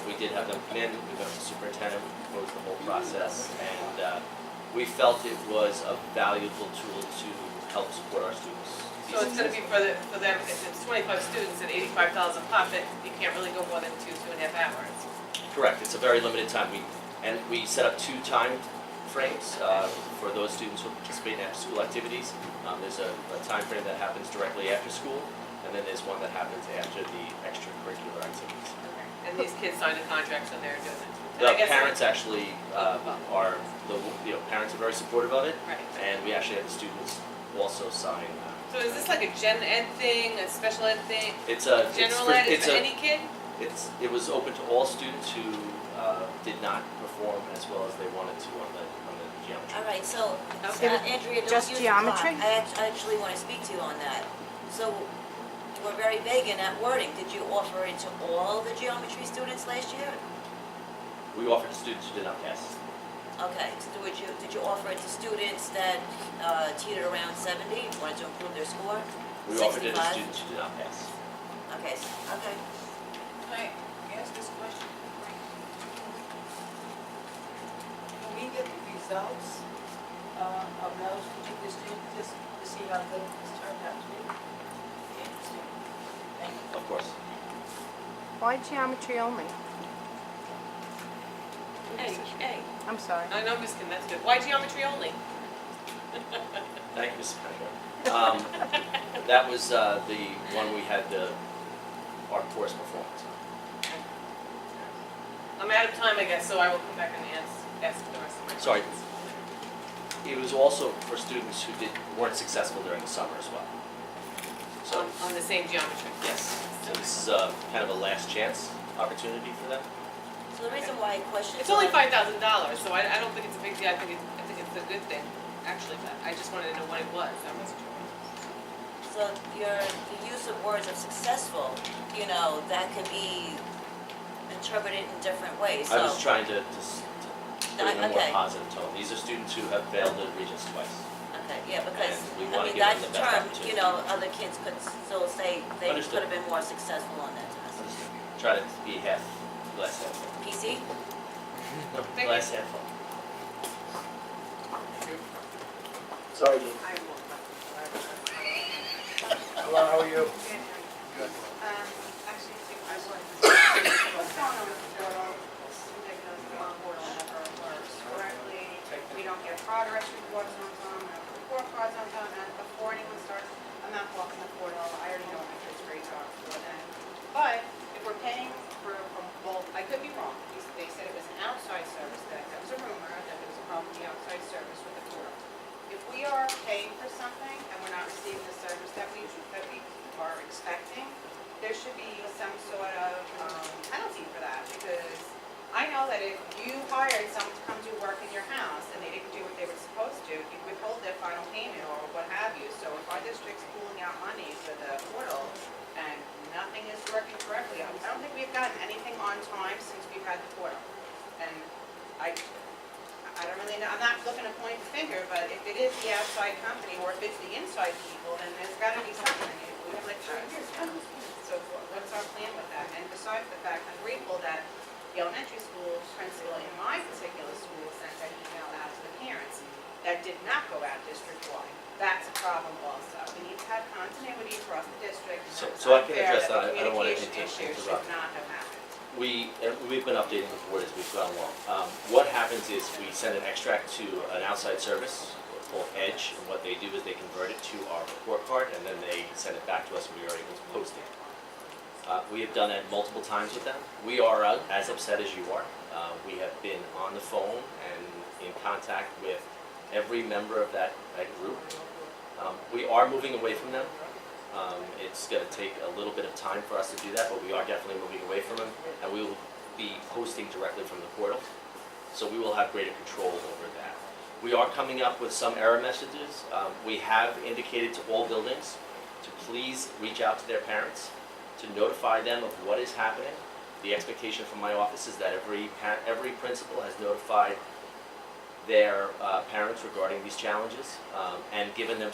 We did have them come in, we met with the superintendent, we proposed the whole process, and we felt it was a valuable tool to help support our students. So it's gonna be for them, if it's 25 students at $85 a pop, you can't really go more than 2.5 hours. Correct, it's a very limited time. We set up 2 time frames for those students who participate in after-school activities. There's a time frame that happens directly after school, and then there's one that happens after the extracurricular activities. And these kids signed a contract, so they're doing it. And The I guess- parents actually parents are very supportive of it, Right. and we actually have the students also sign. So is this like a gen ed thing, a special ed thing? General ed, it's is it any kid? It was open to all students who did not perform as well as they wanted to on the geometry. All right, so, Okay. Andrea, don't Just use the clock. geometry? I actually want to speak to you on that. So, you were very vague in that wording. Did you offer it to all the geometry students last year? We offered to students who did not pass. Okay, so did you offer it to students that teetered around 70, wanted to improve their score? We offered it to 65? students who did not pass. Okay, okay. Can I ask this question? Can we get the results of those particular students, just to see how good this turned out to be? Interesting. Thank you. Of course. Why geometry only? Hey, I'm sorry. I know, Ms. Kim, that's good. Why geometry only? Thank you, Mrs. Panico. That was the one we had our course performance. I'm out of time, I guess, so I will come back and ask the rest of my questions. Sorry. It was also for students who weren't successful during the summer as well. So, On the same geometry. yes, so this is kind of a last chance opportunity for them. So the reason why I question. It's only $5,000, so I don't think it's a big deal. I think it's a good thing, actually, but I just wanted to know what it was. I wasn't sure. So the use of words of successful, that can be interpreted in different ways, so. I was trying to put in a more Okay. positive tone. These are students who have failed the Regents twice. Okay, yeah, because, And we wanna give that them the best term, opportunity. other kids could still say they could Understood. have been more successful on that test. Try to be glass half full. PC? No, Thank glass half full. Sorry, Dean. Hello, how are you? Actually, 2 questions. What's going on with the portal? It's ridiculous, the portal never works correctly. We don't get progress reports on time, we don't get report cards on time, and before anyone starts, I'm not blocking the portal, I already know what my kids' grades are. know that if you hired someone to come do work in your house and they didn't do what they were supposed to, you withhold their final payment or what have you. So if our district's pooling out money for the portal and nothing is working correctly, I don't think we've gotten anything on time since we've had the portal. And I don't really know, I'm not looking to point the finger, but if it is the outside company or if it's the inside people, then there's gotta be something. We have like 2 years now. So what's our plan with that? And besides the fact, I'm grateful that the elementary school principal in my particular school sent an email out to the parents that did not go out district-wide. That's a problem also. We need to have continuity across the district. So I can address that. I don't want to The communication issue should not have happened. We've been updating the board as we've gone along. What happens is we send an extract to an outside service called Edge, and what they do is they convert it to our report card, and then they send it back to us, and we are able to post it. We have done that multiple times with them. We are as upset as you are. We have been on the phone and in contact with every member of that group. We are moving away from them. It's going to take a little bit of time for us to do that, but we are definitely moving away from them, and we will be posting directly from the portal, so we will have greater control over that. We are coming up with some error messages. We have indicated to all buildings to please reach out to their parents, to notify them of what is happening. The expectation from my office is that every principal has notified their parents regarding these challenges and given them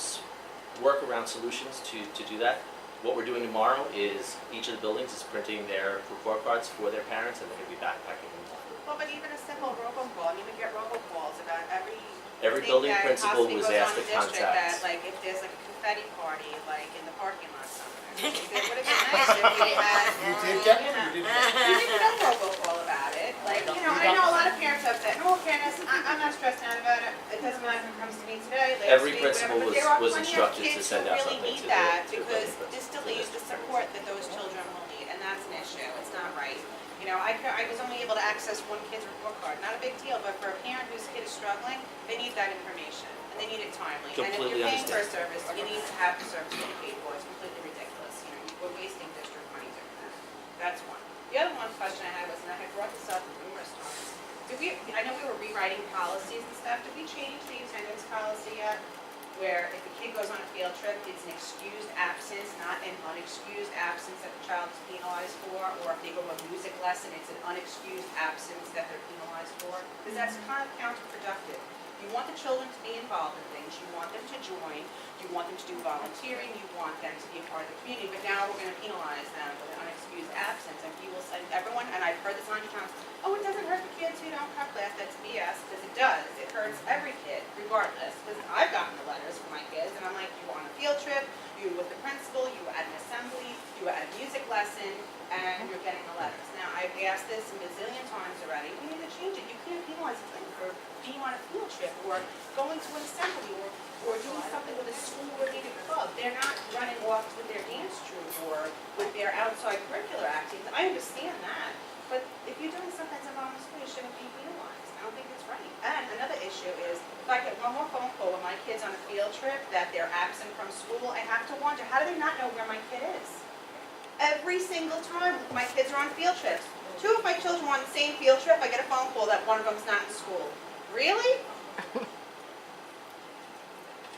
workaround solutions to do that. What we're doing tomorrow is each of the buildings is printing their report cards for their parents, and they're going to be backpacking them. Well, but even a simple robocall, I mean, we get robocalls about every Building principal was asked to that, contact. like, if there's like a confetti party, like in the parking lot somewhere. It would have been nice if we had. You did get You one? know, You didn't? we didn't know robocall about it. Like, you know, I know a lot of parents have that. No, fairness, I'm not stressed out about it. It doesn't matter if it comes to me today, last Every week, principal whatever. But there are was plenty of instructed to kids send who out really something need to that the because building this principal. delays the support that those children will need, and that's an issue. It's not right. You know, I was only able to access one kid's report card. Not a big deal, but for a parent whose kid is struggling, they need that information, and they need it timely. And if Completely you're paying for a understand. service, you need to have the service that you paid for. It's completely ridiculous. You know, we're wasting district money doing that. That's one. The other one question I had was, and I had brought this up numerous times, I know we were rewriting policies and stuff. Did we change the attendance policy yet? Where if a kid goes on a field trip, it's an excused absence, not an unexcused absence that the child is penalized for, or if they go to a music lesson, it's an unexcused absence that they're penalized for, because that's kind of counterproductive. You want the children to be involved in things, you want them to join, you want them to do volunteering, you want them to be a part of the community, but now we're going to penalize them with an unexcused absence, and people say, everyone, and I've heard this 100 times, oh, it doesn't hurt the kids who don't come class. That's BS, because it does. It hurts every kid, regardless. Because I've gotten the letters from my kids, and I'm like, you were on a field trip, you were with the principal, you were at an assembly, you were at a music lesson, and you're getting the letters. Now, I've asked this a bazillion times already. We need to change it. You can't penalize a kid for being on a field trip, or going to an assembly, or doing something with a school-related club. They're not running off with their dance troupe or with their outside curricular activities. I understand that. But if you're doing something that's involving school, you shouldn't be penalized. I don't think it's right. And another issue is, if I get one more phone call when my kid's on a field trip that they're absent from school, I have to wonder, how do they not know where my kid is? Every single time my kids are on field trips. 2 of my children are on the same field trip, I get a phone call that one of them's not in school. Really?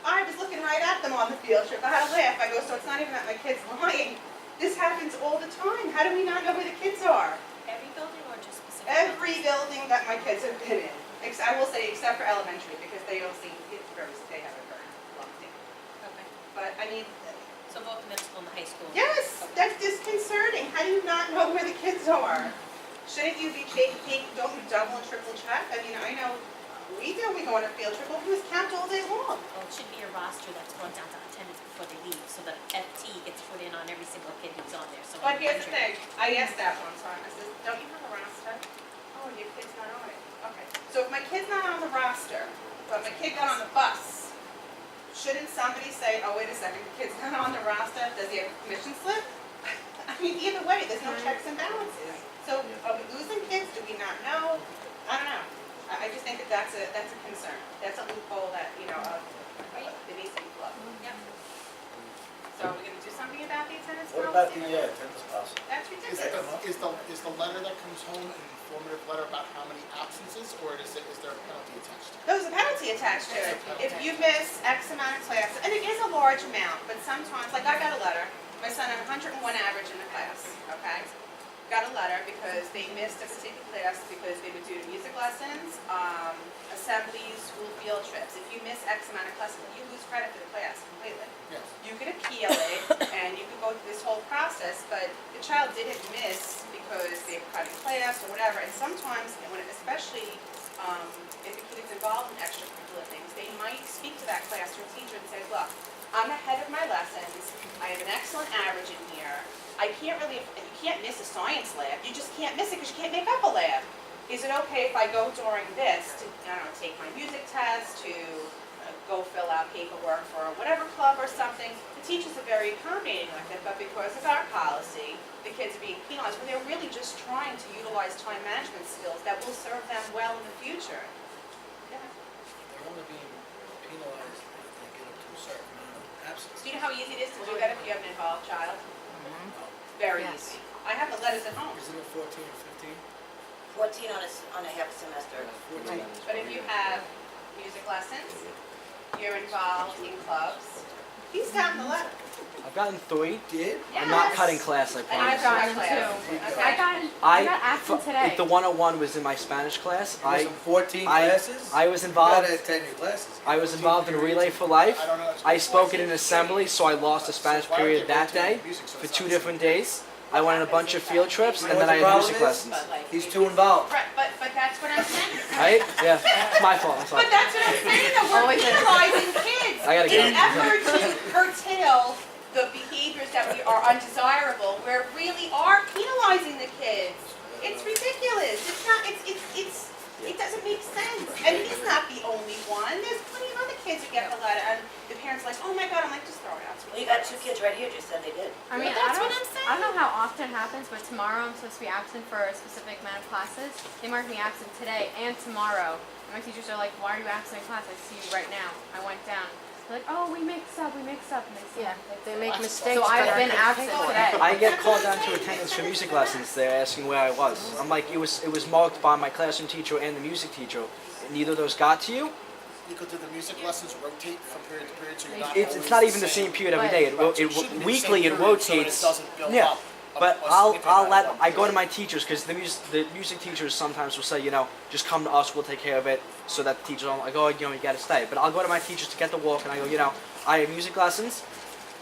I was looking right at them on the field trip. I had to laugh. I go, so it's not even that my kid's lying. This happens all the time. How do we not know where the kids are? Every building or just specific? Every building that my kids have been in. I will say, except for elementary, because they haven't very locked in. Okay. But, I mean, So both the middle school and the high school? yes, that's disconcerting. How do you not know where the kids are? Shouldn't you be don't you double and triple check? I mean, I know we do. We go on a field trip, but we just count all day long. Well, it should be a roster that's brought down to attendance before they leave, so that FT gets put in on every single kid who's on there, so. But here's the thing. I asked that one time. I said, don't you have a roster? Oh, your kid's not on it. Okay. So if my kid's not on the roster, but my kid got on the bus, shouldn't somebody say, oh, wait a second, the kid's not on the roster, does he have a permission slip? I mean, either way, there's no checks and balances. So are we losing kids? Do we not know? I don't know. I just think that that's a concern. That's a loophole that, you know, it needs to be plugged. Yep. So are we going to do something about the attendance What policy? about the attendance policy? That's ridiculous. Is the letter that comes home an informative letter about how many absences, or is there a penalty attached to it? There's a penalty attached to it. If you miss X amount of classes, and it is a large amount, but sometimes, like I got a letter, my son had 101 average in the class, okay? Got a letter because they missed a particular class because they were due to music lessons, assemblies, school field trips. If you miss X amount of classes, you lose credit for the class completely. Yes. You could appeal it, and you could go through this whole process, but the child didn't miss because they were cutting class or whatever. And sometimes, especially if the kid is involved in extracurricular things, they might speak to that class or teacher and say, look, I'm ahead of my lessons, I have an excellent average in here, I can't really, you can't miss a science lab, you just can't miss it because you can't make up a lab. Is it okay if I go during this to, I don't know, take my music test, to go fill out paperwork for whatever club or something? The teachers are very accommodating with it, but because of our policy, the kids are being penalized when they're really just trying to utilize time management skills that will serve them well in the future. Yeah. They're only being penalized if they get up to a certain amount of absence. Do you know how easy it is to do that if you have an involved child? Very easy. I have the letters at home. Isn't it 14 or 15? 14 on a half semester. 14. But if you have music lessons, you're involved in clubs, he's gotten the letter. I've gotten 3. Did? I'm not Yes. cutting class, I And promise. I've gotten two. Okay. I got absent today. The 101 was in my Spanish class. There was 14 classes? I was You involved. gotta attend your classes. I was involved in Relay for Life. I don't know. I spoke at an assembly, so I lost a Spanish period that day for 2 different days. I went on a bunch of field trips, and then I had music lessons. He's too involved. Right, but that's what I'm saying. Right? Yeah, it's my fault. I'm sorry. But that's what I'm saying, that we're penalizing kids. I gotta In go. an effort to curtail the behaviors that we are undesirable, we really are penalizing the kids. It's ridiculous. It's not, it doesn't make sense. And he's not the only one. There's plenty of other kids who get the letter, and the parents are like, oh my God, I'm like, just throw it out. Well, you got 2 kids right here just said they did. I mean, That's what I'm saying. I don't know how often it happens, but tomorrow I'm supposed to be absent for a specific amount of classes. They mark me absent today and tomorrow. And my teachers are like, why are you absent in class? I see you right now. I went down. They're like, oh, we mix up. And they say, They make mistakes. so I've been absent today. I get called down to attendance for music lessons. They're asking where I was. I'm like, it was marked by my classroom teacher and the music teacher. Neither of those got to you. Because the music lessons rotate from period to period, so you're not It's always not even the same period every day. Right, so it shouldn't be the Weekly same it period, so rotates. doesn't build Yeah. up But a I'll significant let amount I of go to my teachers because the music teachers sometimes will say, you know, just come to us, we'll take care of it, so that the teachers aren't like, oh, you know, you gotta stay. But I'll go to my teachers to get the walk, and I go, you know, I have music lessons.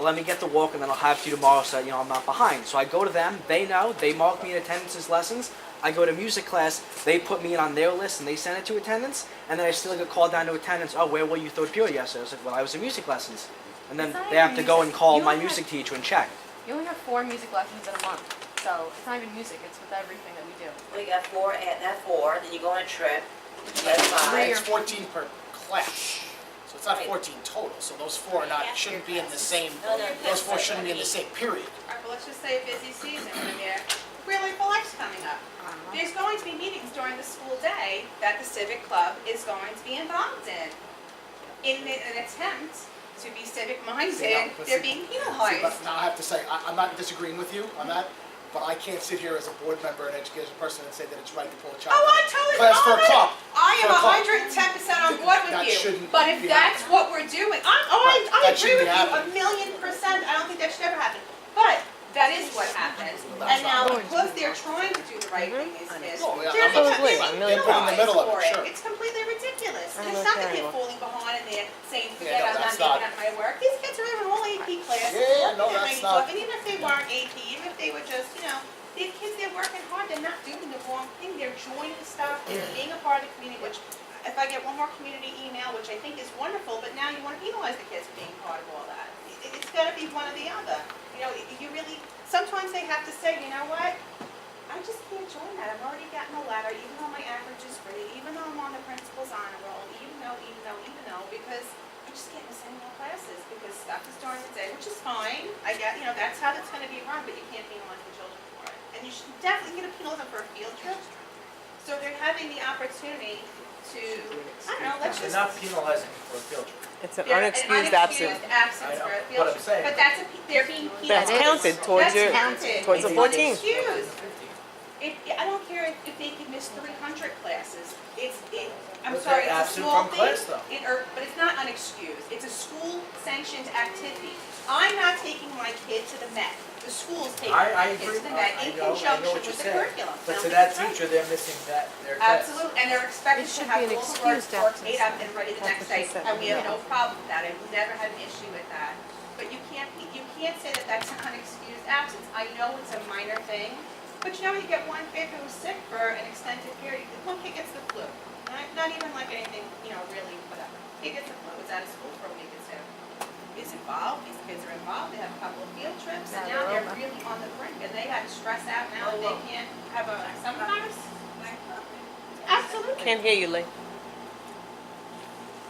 Let me get the walk, and then I'll have to tomorrow, so that, you know, I'm not behind. So I go to them. They know. They mark me in attendance as lessons. I go to music class. They put me in on their list, and they send it to attendance. And then I still get called down to attendance. Oh, where were you third period yesterday? I was like, well, I was in music lessons. And then It's not they have even to go music. and call You my only music teacher and check. You only have 4 music lessons in a month. So it's not even music, it's with everything that we do. Well, you got 4, then you go on a trip, you got 5. It's 14 per class. So it's not 14 total, so those 4 are not, shouldn't be in the same, those 4 shouldn't be in the same period. All right, well, let's just say a busy season when they're Relay for Life's coming up. There's going to be meetings during the school day that the Civic Club is going to be involved in an attempt to be civic-minded, they're being penalized. But now I have to say, I'm not disagreeing with you on that, but I can't sit here as a board member and education person and say that it's right to pull a child. Oh, I'm totally Class for a on it. club. I am For a club. 110% on board with That you. shouldn't But if be that's what we're doing, I That agree shouldn't with be you happening. 1,000,000%. I don't think that should ever happen. But that is what happens. And now, because they're trying to do the right thing, they're being They're put in the middle of it, penalized for sure. it. It's completely ridiculous. I'm And it's not that okay. they're falling behind and they're saying, Yeah, forget no, I'm not that's making not- up my work. These kids are in all AP classes. Yeah, no, working their that's brains not- off. And even if they weren't AP, even if they were just, you know, these kids, they're working hard, they're not doing the wrong thing, they're joining stuff, they're being a part of the community, which, if I get one more community email, which I think is wonderful, but now you want to penalize the kids for being part of all that. It's got to be one or the other. You know, you really, sometimes they have to say, you know what, I just can't join that, I've already gotten a letter, even though my average is great, even though I'm on the principal's honor roll, even though, because I just can't miss any more classes, because stuff is during the day, which is fine, I get, you know, that's how it's going to be run, but you can't penalize the children for it. And you should definitely get a penalize them for a field trip, so they're having the opportunity to, I don't know, let's They're just. not penalizing for a field trip. It's an They're unexcused an absence. unexcused absence I know, for a but field I'm trip. saying- But they're being penalized. That's counted towards That's your, counted. towards the It's 14. unexcused. I don't care if they could miss 300 classes. I'm But sorry, they're it's a absent small from thing. class, though. But it's not unexcused. It's a school-sanctioned activity. I'm not taking my kid to the Met. The school's taking I my agree, kid to the Met I in know conjunction what with you're the saying. curriculum. But I to don't that think it's teacher, they're missing their test. Absolutely, and they're expected It to should have be an all the work excused work made up absence. and ready the That's next what she day, said. and we have no problem with that. I've never had an issue with that. But you can't say that that's an unexcused absence. I know it's a minor thing, but you know, you get one kid who's sick for an extended period. One kid gets the flu, not even like anything, really whatever. He gets the flu. It's out of school for a week instead. Is involved. These kids are involved. They have a couple of field trips, and now they're really on the brink, and they had to stress out now. They can't have sometimes. Absolutely. Can't hear you, Lee.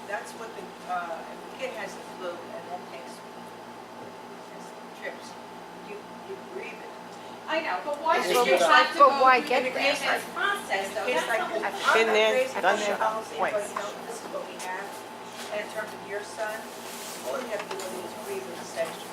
That's what if the kid has the flu and then takes trips, you grieve it. I know, but why It's should just you that- have to go But why through get the there? grievance process, though? It's That's like, the whole I'm point. Been not there, crazy done about that policy, twice. but this is what we have. And in terms of your son, all you have to do is grieve with the section.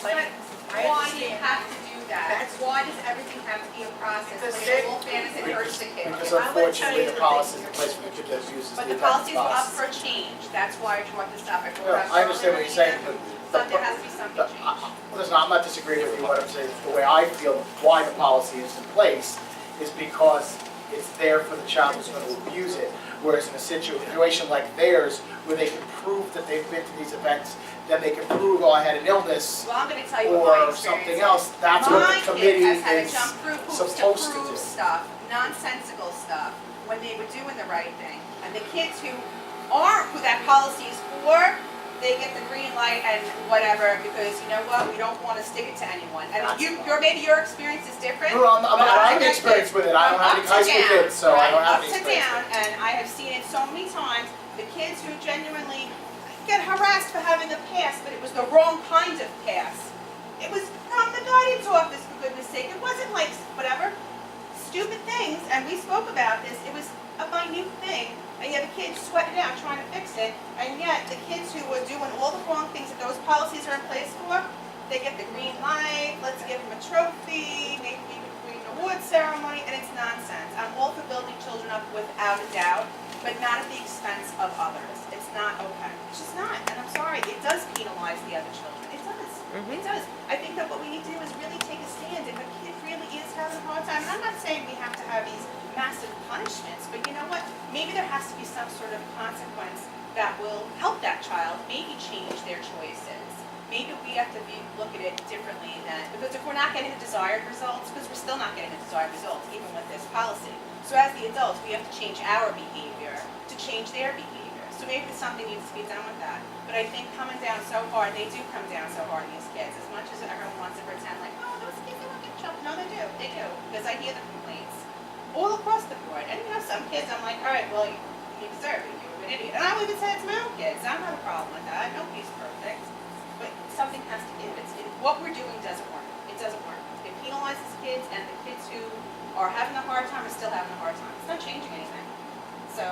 But I why do you understand. have to do that? That's- Why does everything have to be a process? Because When they- in all fairness, it hurts the kid. Because I'm gonna tell unfortunately, you the the policy is thing. the place for the kid that uses But the the policies attendance are up policy. for change. That's why I brought this up. I brought No, it up I understand what you're saying, earlier. but There has to be something changed. listen, I'm not disagreeing with you. What I'm saying is the way I feel why the policy is in place is because it's there for the child who's going to abuse it. Whereas in a situation like theirs, where they can prove that they've been to these events, then they can prove, oh, I had an illness Well, I'm gonna tell you what my or experience something is. else. That's what My the committee kid has had to is jump through hoops supposed to prove do. stuff, nonsensical stuff, when they were doing the right thing. And the kids who aren't who that policy is for, they get the green light and whatever, because you know what, we don't wanna stick it to anyone. And maybe your experience is different. No, I but have I've experience with it. I don't have any up to high school down, kids, so I don't have right, any up to experience. down, and I have seen it so many times, the kids who genuinely get harassed for having a pass, but it was the wrong kind of pass. It was from the guidance office, for goodness sake. It wasn't like whatever, stupid things, and we spoke about this. It was a minute thing, and you have a kid sweating it out trying to fix it, and yet the kids who were doing all the wrong things that those policies are in place for, they get the green light, let's give them a trophy, maybe we can create an award ceremony, and it's nonsense. I'm all for building children up without a doubt, but not at the expense of others. It's not okay. It's just not, and I'm sorry, it does penalize the other children. It does. It does. I think that what we need to do is really take a stand. If a kid really is having a hard time, and I'm not saying we have to have these massive punishments, but you know what? Maybe there has to be some sort of consequence that will help that child, maybe change their choices. Maybe we have to look at it differently than, because if we're not getting the desired results, because we're still not getting the desired results, even with this policy. So as the adults, we have to change our behavior to change their behavior. So maybe something needs to be done with that. But I think coming down so hard, they do come down so hard, these kids, as much as everyone wants to pretend like, oh, those kids don't get in trouble. No, they do, because I hear the complaints all across the board. And you know, some kids, I'm like, all right, well, you deserve it, you're an idiot. And I'll even say it to my own kids. I don't have a problem with that. Nobody's perfect. But something has to give. What we're doing doesn't work. It doesn't work. It penalizes kids, and the kids who are having a hard time are still having a hard time. It's not changing anything. So,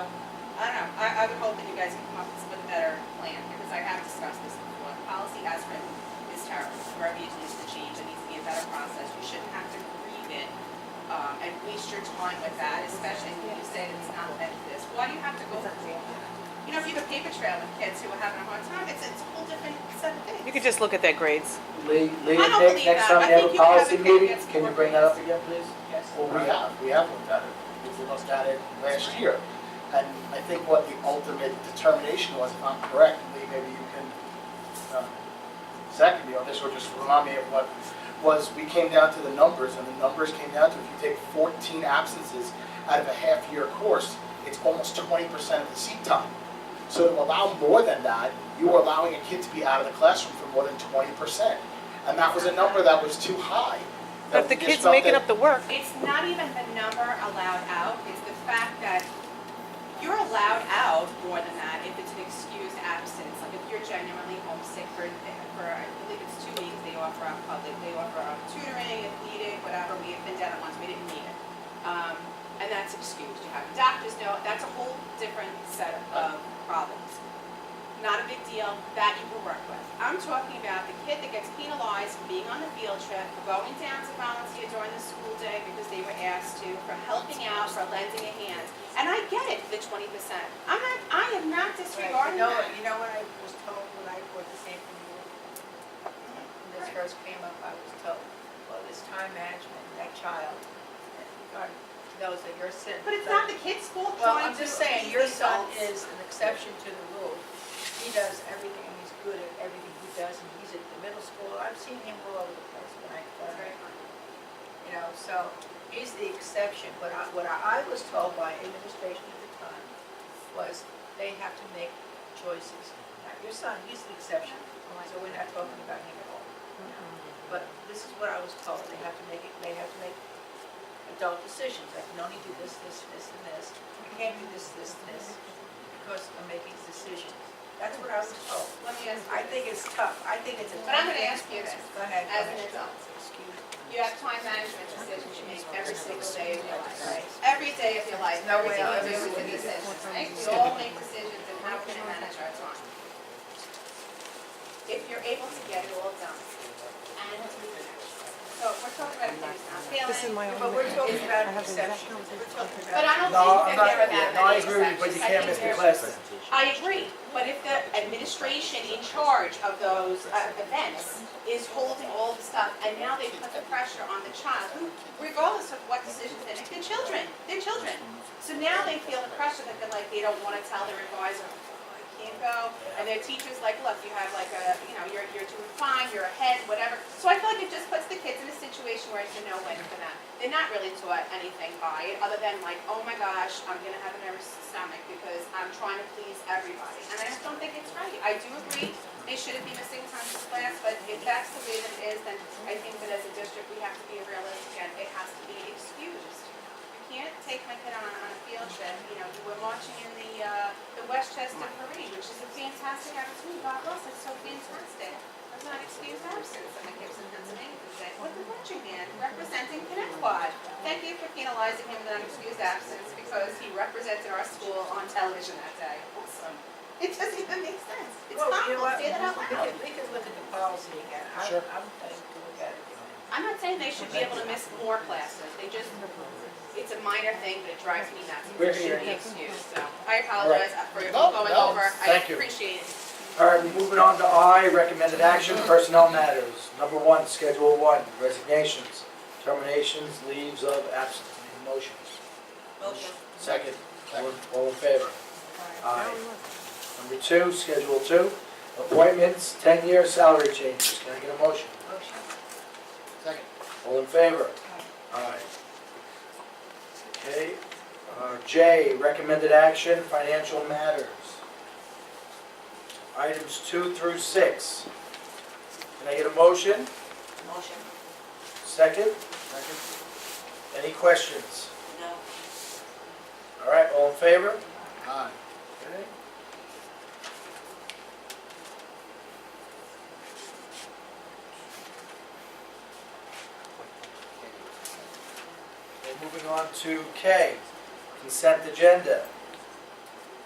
I don't know. I would hope that you guys can come up with a better plan, because I have discussed this before. The policy as written is terrible. Wherever it needs to change, there needs to be a better process. You shouldn't have to grieve it and waste your time with that, especially when you say that it's not meant for this. Why do you have to go through all that? You know, if you have a paper trail with kids who are having a hard time, it's a whole different set of things. You could just look at their grades. Lee, I don't Nick, believe next that. time I you have think a you can have policy a kid meeting, gets can you more bring that up grades. again, please? Yes. Well, we have looked at it. We looked at it last year. And I think what the ultimate determination was, if I'm correct, Lee, maybe you can second me on this, or just remind me of what was, we came down to the numbers, and the numbers came down to, if you take 14 absences out of a half-year course, it's almost 20% of the seat time. So to allow more than that, you were allowing a kid to be out of the classroom for more than 20%. And that was a number that was too high. But if the That we kid's just felt making that- up the work, It's not even the number allowed out, it's the fact that you're allowed out more than that if it's an excused absence. Like if you're genuinely homesick for I believe it's 2 weeks, they offer out public, they offer out tutoring if needed, whatever. We have been down it once, we didn't need it. And that's excused. You have a doctor's note, that's a whole different set of problems. not a big deal, that you can work with. I'm talking about the kid that gets penalized for being on the field trip, for going down to volunteer during the school day because they were asked to, for helping out, for lending a hand. And I get it, the 20%. I am not disregarding that. You know what I was told when I brought the same thing to you? When this first came up, I was told, well, this time management, that child, God knows that your son. But it's not the kid's fault Well, trying I'm to just saying, appease your the son adults. is an exception to the rule. He does everything, and he's good at everything he does, and he's at the middle school. I've seen him all over the place when I, you know, so he's the exception. But what I was told by administration at the time was they have to make choices. Now, your son, he's the exception, so we're not talking about him at all. But this is what I was told. They have to make adult decisions. I can only do this, this, this, and this. I can't do this, this, and this, because I'm making decisions. That's what I was told. Let me ask you I think it's tough. I think it's a But I'm tough gonna thing. ask you this, Go ahead. as an adult. Excuse me. You have time management decisions you make every single day of your life, right? Every day of your life, No everything way you I'll do do is a it. decision, right? We all make decisions and how we can manage our time. If you're able to get it all done, and so we're talking about things not failing. This is my But only. we're talking about I have the exceptions. We're talking But I about. don't No, think I'm that not, there are that no, I many agree with you, but you exceptions. I can't think miss the there's- question. I agree, but if the administration in charge of those events is holding all the stuff, and now they put the pressure on the child, who, regardless of what decisions they make, they're children. So now they feel the pressure that they're like, they don't want to tell their advisor, "Oh, I can't go," and their teacher's like, look, you have like a, you know, you're doing fine, you're ahead, whatever. So I feel like it just puts the kids in a situation where it's a no-win for them. They're not really taught anything by it, other than like, oh my gosh, I'm gonna have a nervous stomach because I'm trying to please everybody. And I just don't think it's right. I do agree, they shouldn't be missing time from class, but if that's the way that it is, then I think that as a district, we have to be realistic and it has to be excused. You can't take my kid on a field trip, you know, we're marching in the Westchester Parade, which is a fantastic opportunity. God bless, it's so fantastic. Does not excuse absence in the Gibson, Pennsylvania today. With the marching band representing Connecticut. Thank you for penalizing him with an excused absence because he represented our school on television that day. Awesome. It doesn't even make sense. It's Well, you know comical. what? Say that out loud. We can look at the policy again. Sure. I'm going to look at it again. I'm not saying they should be able to miss more classes. They just, it's a minor thing, but it drives me nuts. We're It shouldn't be here. excused, so I apologize for No, going no, over. I thank you. appreciate it. All right, moving on to I, recommended action, personnel matters. Number 1, Schedule 1, resignations, terminations, leaves of absence. Need a motion? Motion. Second. All in favor? Aye. Number 2, Schedule 2, appointments, 10-year salary changes. Can I get a motion? Motion. Second. All in favor? Aye. Okay. J, recommended action, financial matters. Items 2 through 6. Can I get a motion? Motion. Second? Any questions? No. All right, all in favor? Aye. Okay. Okay, moving on to K, consent agenda.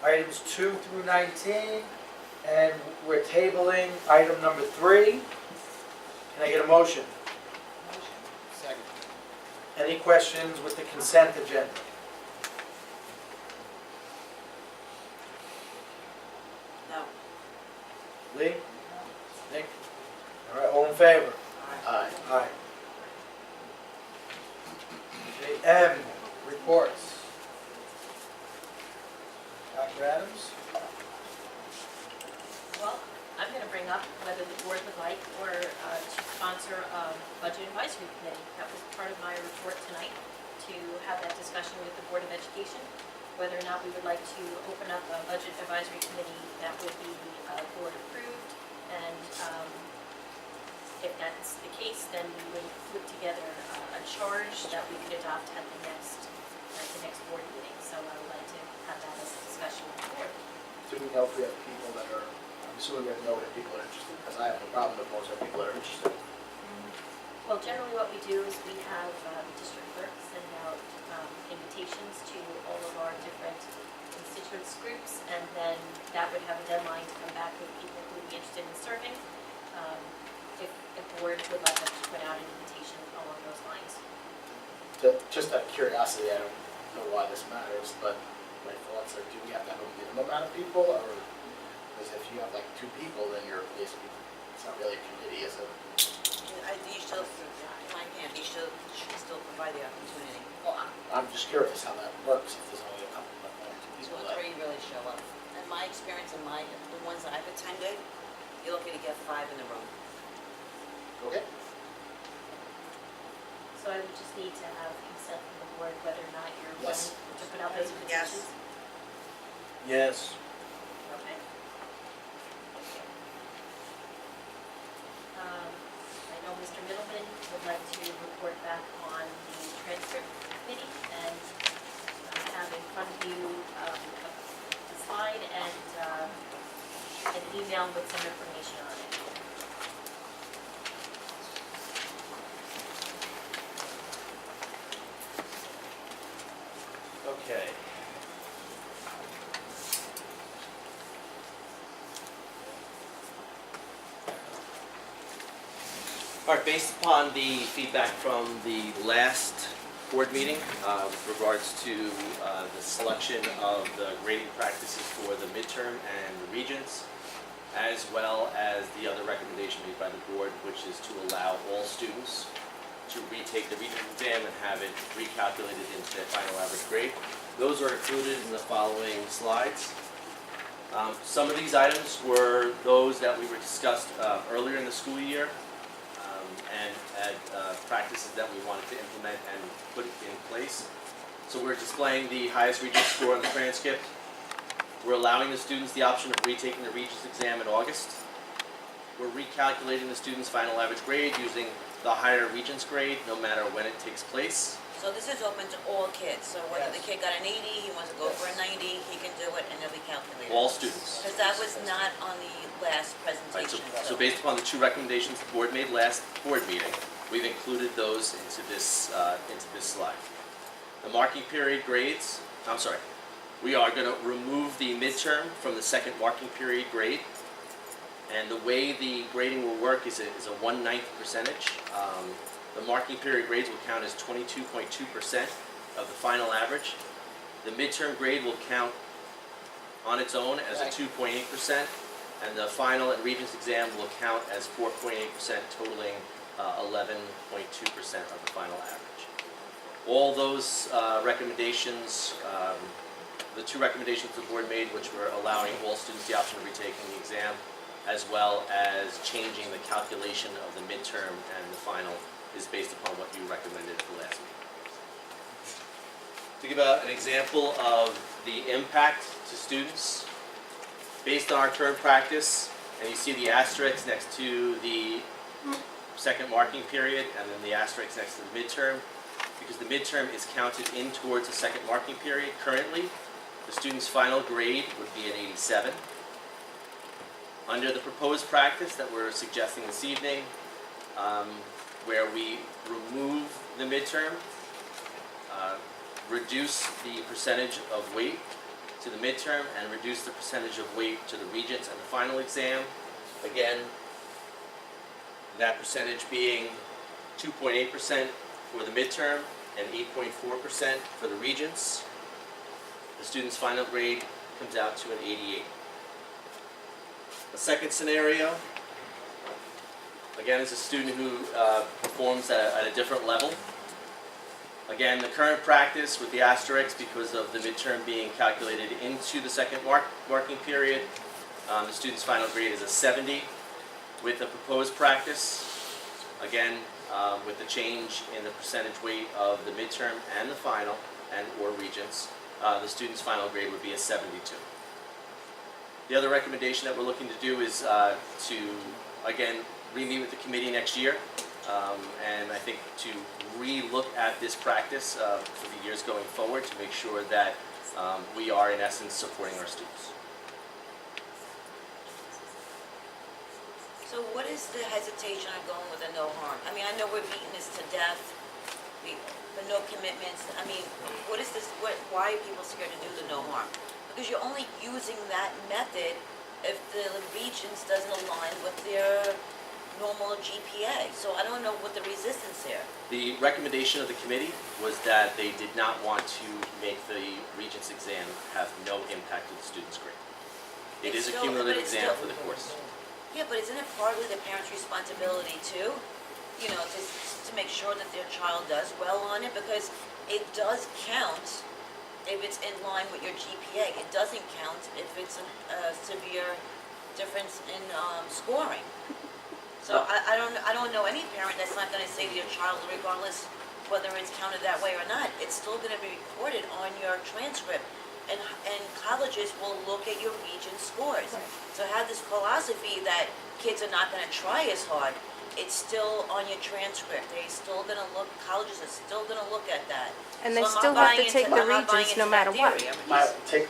Items 2 through 19, and we're tabling item number 3. Can I get a motion? Second. Any questions with the consent agenda? No. Lee? Nick? All right, all in favor? Aye. Aye. Okay, M, reports. Dr. Adams? Well, I'm going to bring up whether the board would like or to sponsor a budget advisory committee. That was part of my report tonight, to have that discussion with the Board of Education, whether or not we would like to open up a budget advisory committee that would be board approved. And if that's the case, then we would put together a charge that we could adopt at the next board meeting. So I would like to have that as a discussion with the board. Do we know if we have people that are, I'm assuming we have to know if people are interested, because I have no problem with most of the people that are interested. Well, Well, generally what we do is we have district clerks send out invitations to all of our different constituents groups, and then that would have a deadline to come back with people who would be interested in serving. If the board would like us to put out an invitation along those lines. Just out of curiosity, I don't know why this matters, but my thoughts are, do we have to have a minimum amount of people, or, because if you have like 2 people, then you're basically, it's not really a committee, is it? You still, in my opinion, you should still provide the opportunity. Well, I'm just curious how that works, if there's only a couple of 2 people So that. 3 really show up. In my experience, the ones that I've attended, you're lucky to get 5 in the room. Okay. So I would just need to have consent from the board whether or not you're willing Yes. to put out those invitations. Yes. Okay. I know Mr. Middleman would like to report back on the transcript committee, and have in front of you a slide and an email with some information on it. Okay. All right, based upon the feedback from the last board meeting with regards to the selection of the grading practices for the midterm and the regents, as well as the other recommendation made by the board, which is to allow all students to retake the regents exam and have it recalculated into their final average grade. Those are included in the following slides. Some of these items were those that we were discussed earlier in the school year, and had practices that we wanted to implement and put in place. So we're displaying the highest Regents score on the transcript. We're allowing the students the option of retaking the Regents exam in August. We're recalculating the students' final average grade using the higher Regents grade, no matter when it takes place. So this is open to all kids, so whether the kid got an 80, he wants to go for a 90, he can do it and it'll be calculated. All students. Because that was not on the last Right, presentation. so based upon the 2 recommendations the board made last board meeting, we've included those into this slide. The marking period grades, we are going to remove the midterm from the second marking period grade. And the way the grading will work is a 1/9 percentage. The marking period grades will count as 22.2% of the final average. The midterm grade will count on its own as a 2.8%, and the final and Regents exam will count as 4.8%, totaling 11.2% of the final average. All those recommendations, the 2 recommendations the board made, which were allowing all students the option of retaking the exam, as well as changing the calculation of the midterm and the final, is based upon what you recommended at the last meeting. To give an example of the impact to students, based on our current practice, and you see the asterisk next to the second marking period, and then the asterisk next to the midterm, because the midterm is counted in towards the second marking period currently, the student's final grade would be an 87. Under the proposed practice that we're suggesting this evening, where we remove the midterm, reduce the percentage of weight to the midterm, and reduce the percentage of weight to the Regents and the final exam. Again, that percentage being 2.8% for the midterm and 8.4% for the Regents. The student's final grade comes out to an 88. The second scenario, again, is a student who performs at a different level. Again, the current practice with the asterisk, because of the midterm being calculated into the second marking period, the student's final grade is a 70. With the proposed practice, again, with the change in the percentage weight of the midterm and the final, and or Regents, the student's final grade would be a 72. The other recommendation that we're looking to do is to, again, re-meet with the committee next year, and I think to re-look at this practice for the years going forward to make sure that we are, in essence, supporting our students. So So what is the hesitation on going with a no harm? I mean, I know we're beating this to death, the no commitments. I mean, what is this, why are people scared to do the no harm? Because you're only using that method if the Regents doesn't align with their normal GPA. So I don't know what the resistance here. The recommendation of the committee was that they did not want to make the Regents exam have no impact to the student's grade. It is a cumulative exam for the course. Yeah, but isn't it partly the parent's responsibility too? You know, to make sure that their child does well on it, because it does count if it's in line with your GPA. It doesn't count if it's a severe difference in scoring. So I don't know any parent that's not gonna say to your child, regardless whether it's counted that way or not, it's still gonna be recorded on your transcript. And colleges will look at your Regent scores. So have this philosophy that kids are not gonna try as hard. It's still on your transcript. They're still gonna look, colleges are still gonna look at that. And So they I'm not still have to buying take into- the I'm not buying Regents no into that matter what. theory.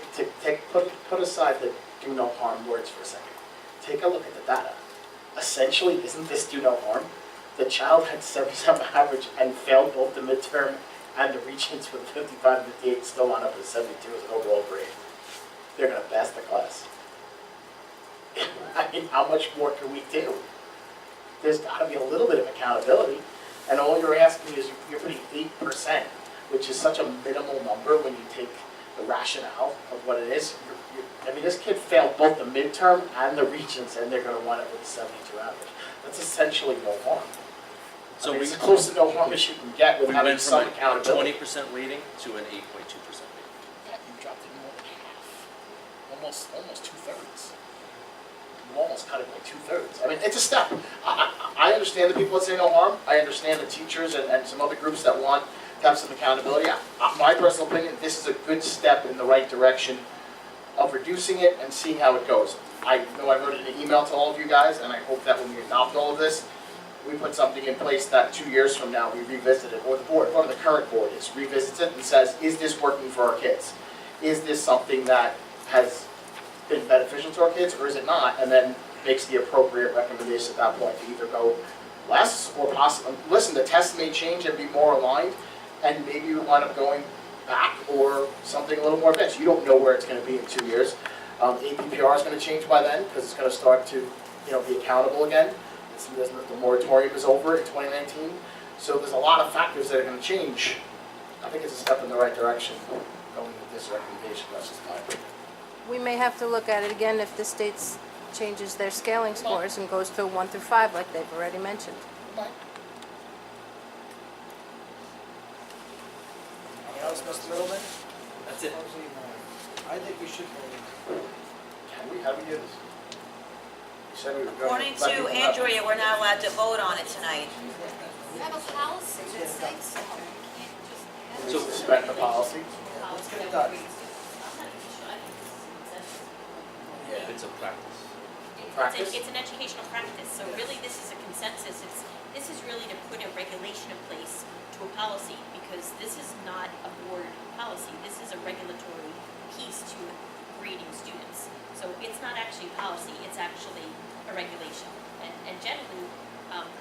Put aside the do no harm words for a second. Take a look at the data. Essentially, isn't this do no harm? The child had 77 average and failed both the midterm and the Regents with 55 and 58, still on up to 72 as an overall grade. They're gonna pass the class. I mean, how much more can we do? There's gotta be a little bit of accountability, and all you're asking is you're putting 8%, which is such a minimal number when you take the rationale of what it is. I mean, this kid failed both the midterm and the Regents, and they're gonna wind up with a 72 average. That's essentially no harm. So I mean, we, it's as close to no harm as you can get with we having went some from a accountability. 20% weighting to an 8.2% weighting. Yeah, you dropped it more than half, almost 2/3. You almost cut it by 2/3. I mean, it's a step. I understand the people that say no harm. I understand the teachers and some other groups that want to have some accountability. My personal opinion, this is a good step in the right direction of reducing it and seeing how it goes. I know I wrote it in an email to all of you guys, and I hope that when we adopt all of this, we put something in place that 2 years from now we revisit it, or the board, or the current board revisits it and says, is this working for our kids? Is this something that has been beneficial to our kids, or is it not? And then makes the appropriate recommendation at that point to either go less or possibly, listen, the tests may change and be more aligned, and maybe you wind up going back or something a little more advanced. You don't know where it's going to be in 2 years. APPR is going to change by then because it's going to start to, be accountable again. The moratorium is over in 2019, so there's a lot of factors that are going to change. I think it's a step in the right direction going with this recommendation. That's just my opinion. We may have to look at it again if the state changes their scaling scores and goes to 1 through 5 like they've already mentioned. Anything else, Mr. Middleman? That's it. I think we should. Can we? How do we do this? You said we were going According let to people know. Andrea, we're not allowed to vote on it tonight. You have a policy that says so. You can't just. So suspend the policy? Let's get it done. It's a practice. Practice? It's an educational practice, so really this is a consensus. This is really to put a regulation in place to a policy, because this is not a board policy. This is a regulatory piece to grading students. So it's not actually a policy, it's actually a regulation. And generally,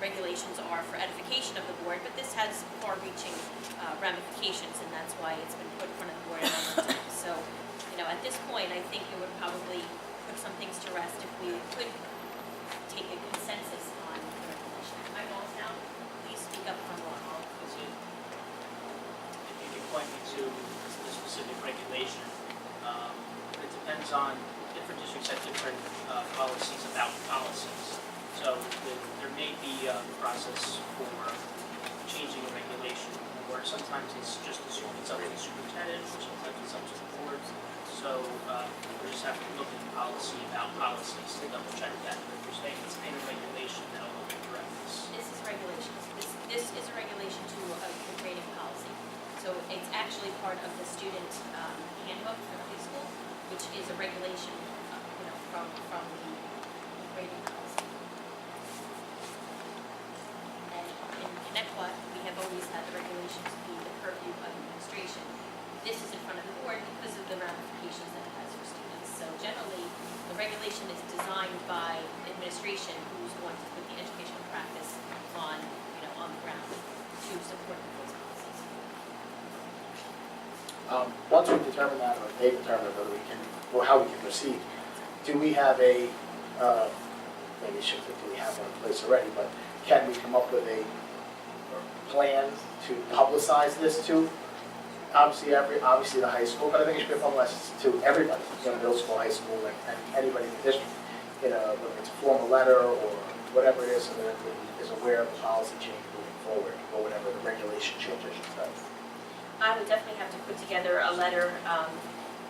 regulations are for edification of the board, but this has far-reaching ramifications, and that's why it's been put in front of the board a number of times. So, at this point, I think it would probably put some things to rest if we could take a consensus on the regulation. Am I wrong now? Please speak up if I'm wrong. If you can point me to the specific regulation, it depends on, different districts have different policies about policies. So there may be a process for changing a regulation, or sometimes it's just it's up to the superintendent, or sometimes it's up to the board. So we just have to look at the policy about policies to double check that. But if you're saying it's in a regulation, that'll look correct. This is regulations. This is a regulation to a grading policy. So it's actually part of the student handbook for the high school, which is a regulation, from the grading policy. And in Connecticut, we have always had the regulations be the purview of administration. This is in front of the board because of the ramifications that it has for students. So generally, the regulation is designed by administration who's going to put the educational practice on, on the ground to support those policies. Once we determine that, or they determine whether we can, or how we can proceed, do we have a, maybe I shouldn't say do we have one in place already, but can we come up with a plan to publicize this to, obviously the high school, but I think it should be publicized to everybody, middle school, high school, and anybody in the district, whether it's a formal letter or whatever it is, so that everybody is aware of the policy change moving forward, or whatever the regulation change, I should say. I would definitely have to put together a letter,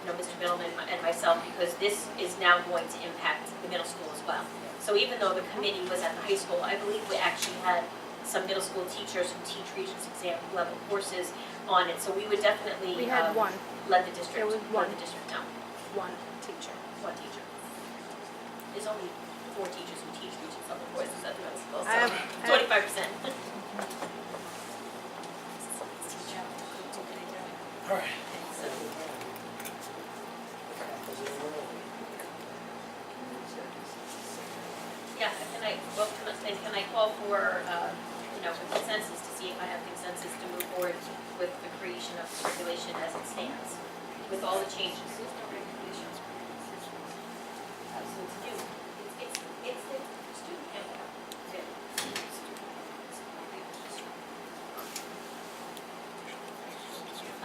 Mr. Middleman and myself, because this is now going to impact the middle school as well. So even though the committee was at the high school, I believe we actually had some middle school teachers who teach Regents exam level courses on it. So we would definitely We had one. let the district, There was one. let the district know. One teacher. One teacher. There's only 4 teachers who teach Regents level courses at the middle school, I so have- 25%. All right. Yeah, can I call for, consensus to see if I have consensus to move forward with the creation of the regulation as it stands, with all the changes? It's the student handbook.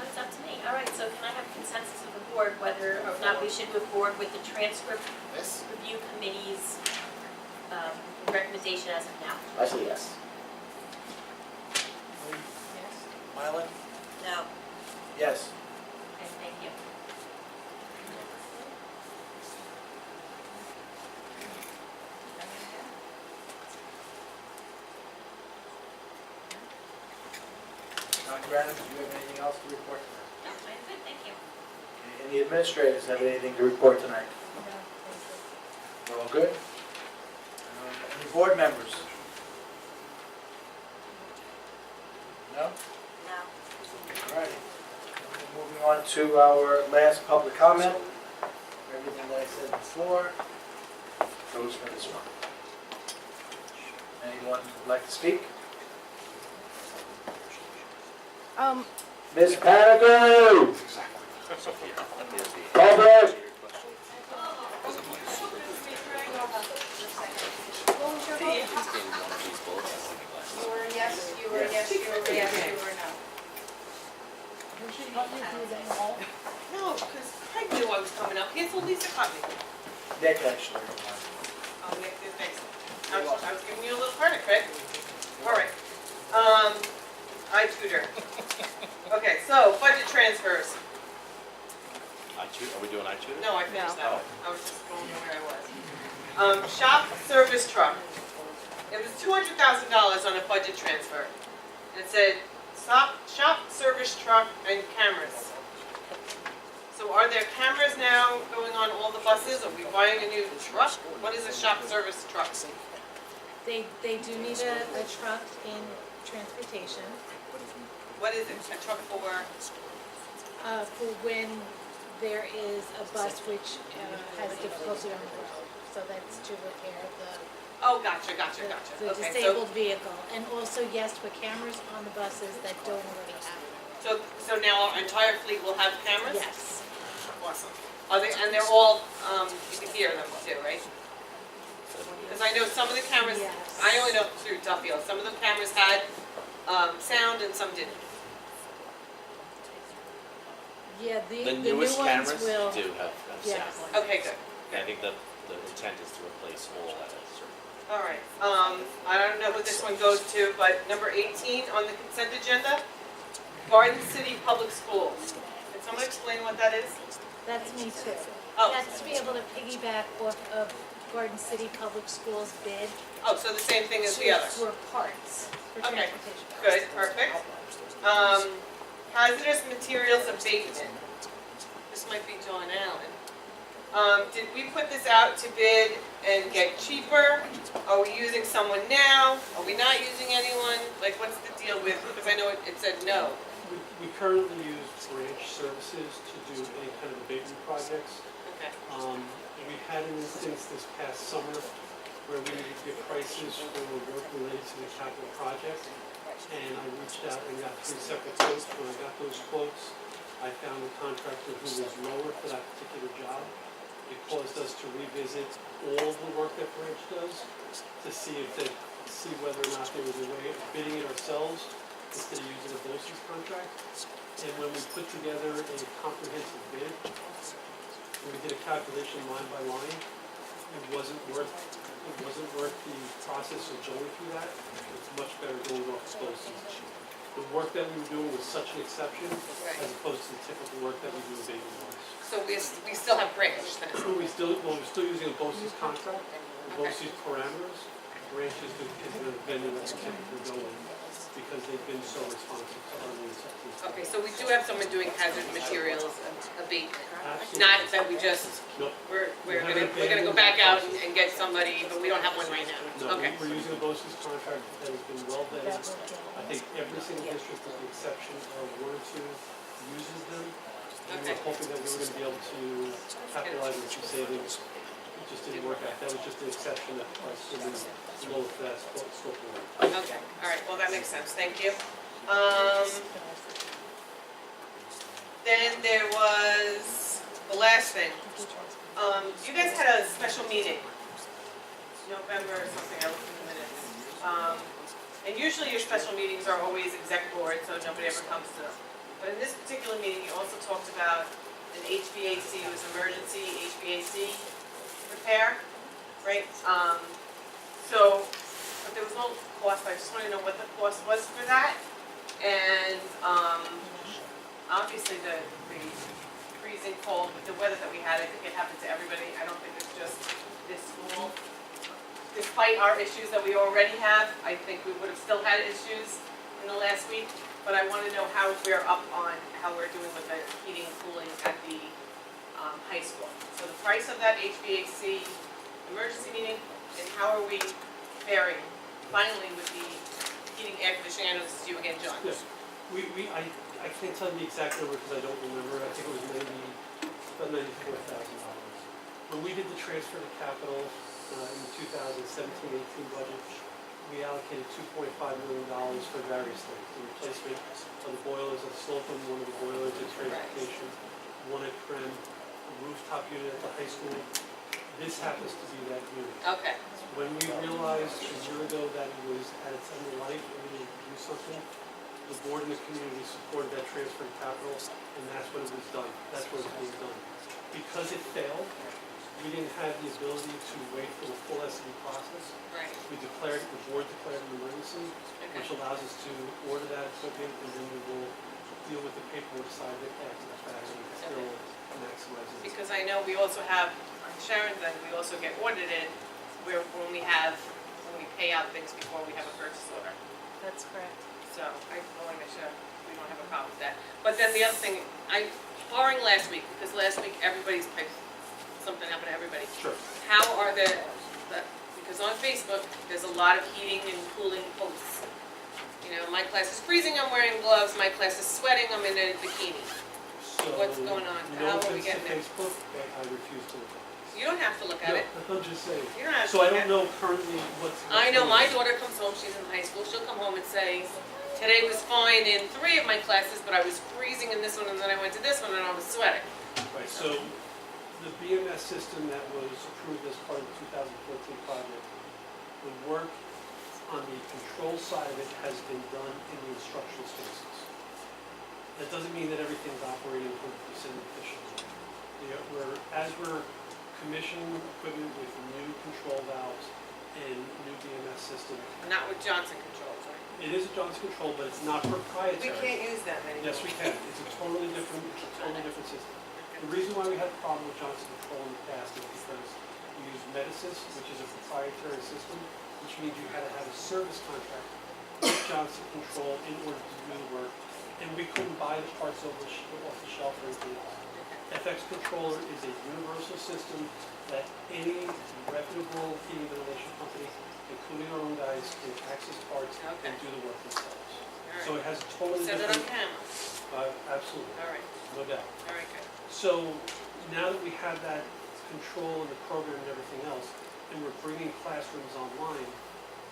It's up to me. All right, so can I have consensus of the board whether or not we should move forward with the transcript review committee's recommendation as of now? I say yes. Yes. Mylan? No. Yes. Okay, thank you. Dr. Adams, do you have anything else to report tonight? No, I'm good, thank you. Okay, any administrators have anything to report tonight? We're all good? Any board members? No? No. All right. Moving on to our last public comment. Everything that I said before goes for this one. Anyone would like to speak? Ms. Panico! Public! You were yes, you were no. No, because Craig knew I was coming up. He told Lisa cut me. Nick actually. Oh, Nick did, thanks. I was giving you a little credit, Craig. All right. I tutor. Okay, so budget transfers. Are we doing I-2? No, I finished that one. I was just going where I was. Shop service truck. It was $200,000 on a budget transfer. And it said, shop service truck and cameras. So are there cameras now going on all the buses? Are we buying a new truck? What is a shop service truck? They do need a truck in transportation, What is it? A truck for? for when there is a bus which has difficulty on the road. So that's to repair Oh, gotcha. the Okay, disabled vehicle. And also, yes, for cameras on the buses that don't already have it. so now our entire fleet will have cameras? Yes. Awesome. Are they, and they're all, you can hear them too, right? Because I know some of the cameras, Yes. I only know through Duffield, some of the cameras had sound and some didn't. Yeah, The the new newest ones cameras will. do have Yes. sound. Okay, good. I think the intent is to replace all at a certain. All right. I don't know who this one goes to, but number 18 on the consent agenda, Garden City Public Schools. Can someone explain what that is? That's me too. Oh. That's to be able to piggyback off of Garden City Public Schools bid. Oh, so the same thing as the other? For parts, for Okay, transportation. good, perfect. Hazardous materials abatement. This might be John Allen. Did we put this out to bid and get cheaper? Are we using someone now? Are we not using anyone? Like, what's the deal with, because I know it said no. We currently use branch services to do any kind of abatement projects. Okay. We had an instance this past summer where we needed to get prices for work related to the capital project. And I reached out and got 3 separate quotes. When I got those quotes, I found a contractor who was lower for that particular job. It caused us to revisit all the work that Branch does to see whether or not there was a way of bidding it ourselves instead of using a BOCES contract. And when we put together a comprehensive bid, and we did a calculation line by line, it wasn't worth the process of going through that. It's much better going off BOCES. The work that we were doing was such an exception as opposed to the typical work that we do in Baby Wars. So we still have Branch then? We're still using a BOCES contract, BOCES parameters. Branch is the vendor that we typically go with because they've been so responsive to our needs. Okay, so we do have someone doing hazard materials abatement. Absolutely. Not that we just, Nope. we're gonna go back out and get somebody, but we don't have one right now. No, Okay. we're using a BOCES contract that has been well vetted. I think every single district, with the exception of 1 or 2, uses them. And we were hoping that we were going to be able to capitalize on some savings. It just didn't work out. That was just an exception that the price was low for that scope of work. Okay, all right, well, that makes sense, thank you. Then there was the last thing. You guys had a special meeting, November or something, I looked in the minutes. And usually your special meetings are always exec board, so nobody ever comes to them. But in this particular meeting, you also talked about an HVAC, it was emergency HVAC repair, right? But there was no cost, I just want to know what the cost was for that. And obviously the freezing cold, with the weather that we had, I think it happened to everybody. I don't think it's just this school. Despite our issues that we already have, I think we would have still had issues in the last week. But I want to know how we're up on how we're doing with the heating and cooling at the high school. So the price of that HVAC emergency meeting, and how are we faring finally with the heating air conditioning? I know this is you again, John. Yes, I can't tell you the exact number because I don't remember. I think it was about $94,000. When we did the transfer to capital in the 2017-18 budget, we allocated $2.5 million for various things. The replacement of the boilers at Slocum, one of the boilers at transportation, one at Krem, a rooftop unit at the high school. This happens to be that unit. Okay. When we realized a year ago that it was at its end of life and we needed to do something, the board and the community supported that transfer of capital, and that's when it was done. That's when it was done. Because it failed, we didn't have the ability to wait for the full SD process. Right. The board declared an emergency, which allows us to order that equipment, and then we will deal with the paperwork side of it after the fact, and still maximize it. Because I know we also have, on Sharon's end, we also get audited when we pay out things before we have a purchase order. That's correct. So I want to make sure we don't have a problem with that. But then the other thing, barring last week, because last week something happened to everybody. Sure. How are because on Facebook, there's a lot of heating and cooling posts. You know, my class is freezing, I'm wearing gloves, my class is sweating, I'm in a bikini. So, What's going on? How are we getting there? Facebook, I refuse to look at it. You don't have to look at it. I'm just saying. You don't have to So I look at don't it. know currently what's. I know my daughter comes home, she's in high school, she'll come home and say, today was fine in 3 of my classes, but I was freezing in this one, and then I went to this one and I was sweating. Right, so the BMS system that was approved as part of the 2014 project, the work on the control side of it has been done in the instructional spaces. That doesn't mean that everything's operating 100% efficiently. As we're commissioning equipment with new control valves and new BMS systems. Not with Johnson controls, right? It is a Johnson control, but it's not proprietary. We can't use them anymore. Yes, we can. It's a totally different system. The reason why we had a problem with Johnson control in the past is because we used Medisys, which is a proprietary system, which means you had to have a service contract with Johnson control in order to do the work, and we couldn't buy the parts off the shelf or anything else. FX Controller is a universal system that any reputable heating and ventilation company, including our own guys, can access parts and do the work themselves. Right. So it has a totally Set it different. on camera. Absolutely. All right. No doubt. All right, good. So now that we have that control and the program and everything else, and we're bringing classrooms online,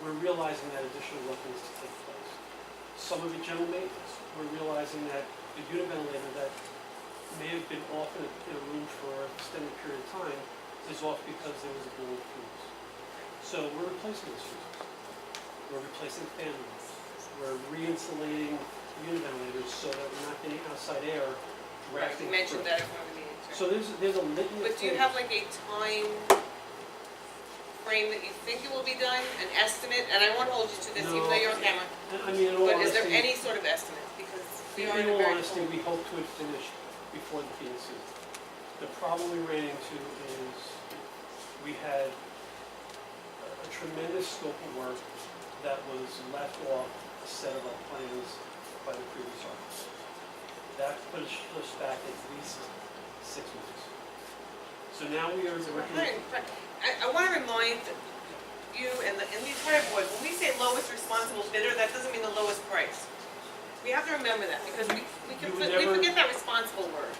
we're realizing that additional work needs to take place. Some of it general maintenance. We're realizing that the univentilator that may have been off in a room for an extended period of time is off because there was a blown fuse. So we're replacing those fuses. We're replacing fan rooms. We're re-insulating univentilators so that we're not getting outside air Right, drafting you mentioned through. that in one of the meetings, right? So there's a litany of But do you things. have like a time frame that you think it will be done, an estimate? And I won't hold you to this, even though you're on camera. I mean, in all But is there honesty- any sort of estimate? Because we are in In a all very honesty, cold. we hope to have finished before the heating season. The problem we ran into is we had a tremendous scope of work that was left off a set of our plans by the previous architect. That pushed us back at least 6 months. So now we are working. I want to remind you and the entire board, when we say lowest responsible bidder, that doesn't mean the lowest price. We have to remember that, because we You would never- forget that responsible word.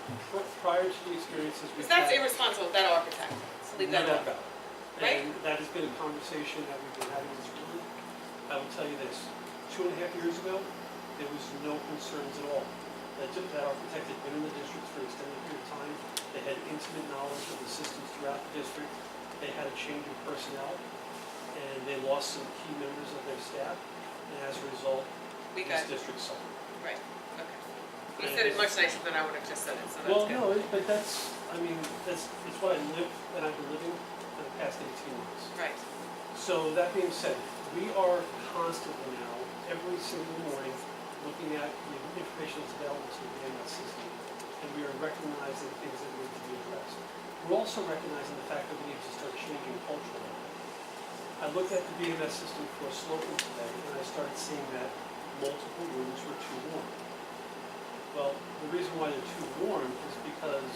Prior to the experiences we've Because that's had. irresponsible, that architect. So leave that No doubt alone. about it. Right? And that has been a conversation that we've been having in this room. I will tell you this, 2.5 years ago, there was no concerns at all. That architect had been in the district for an extended period of time. They had intimate knowledge of the systems throughout the district. They had a change in personnel, and they lost some key members of their staff. And as a result, this district suffered. Right, okay. You said it much nicer than I would have just said it, so that's Well, good. no, but that's, I mean, it's what I live, and I've been living for the past 18 months. Right. So that being said, we are constantly now, every single morning, looking at the information that's available to the BMS system, and we are recognizing things that need to be addressed. We're also recognizing the fact that we need to start changing culturally. I looked at the BMS system for Slocum today, and I started seeing that multiple rooms were too warm. Well, the reason why they're too warm is because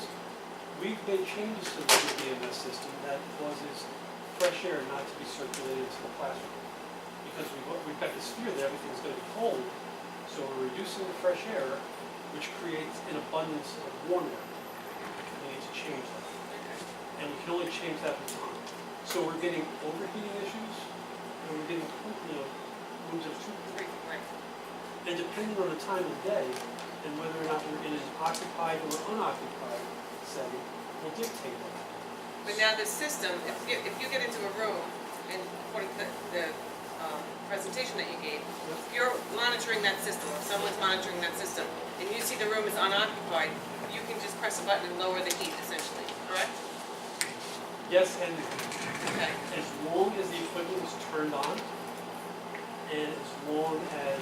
we've made changes to the BMS system that causes fresh air not to be circulated into the classroom. Because we've got this fear that everything's going to be cold, so we're reducing the fresh air, which creates an abundance of warm air. We need to change that. And we can only change that with time. So we're getting overheating issues, and we're getting, rooms of too cool. And depending on the time of day, and whether or not we're in an occupied or unoccupied setting, will dictate that. But now the system, if you get into a room, and according to the presentation that you gave, if you're monitoring that system, or someone's monitoring that system, and you see the room is unoccupied, you can just press a button and lower the heat, essentially, correct? Yes, and Okay. as long as the equipment is turned on, and as long as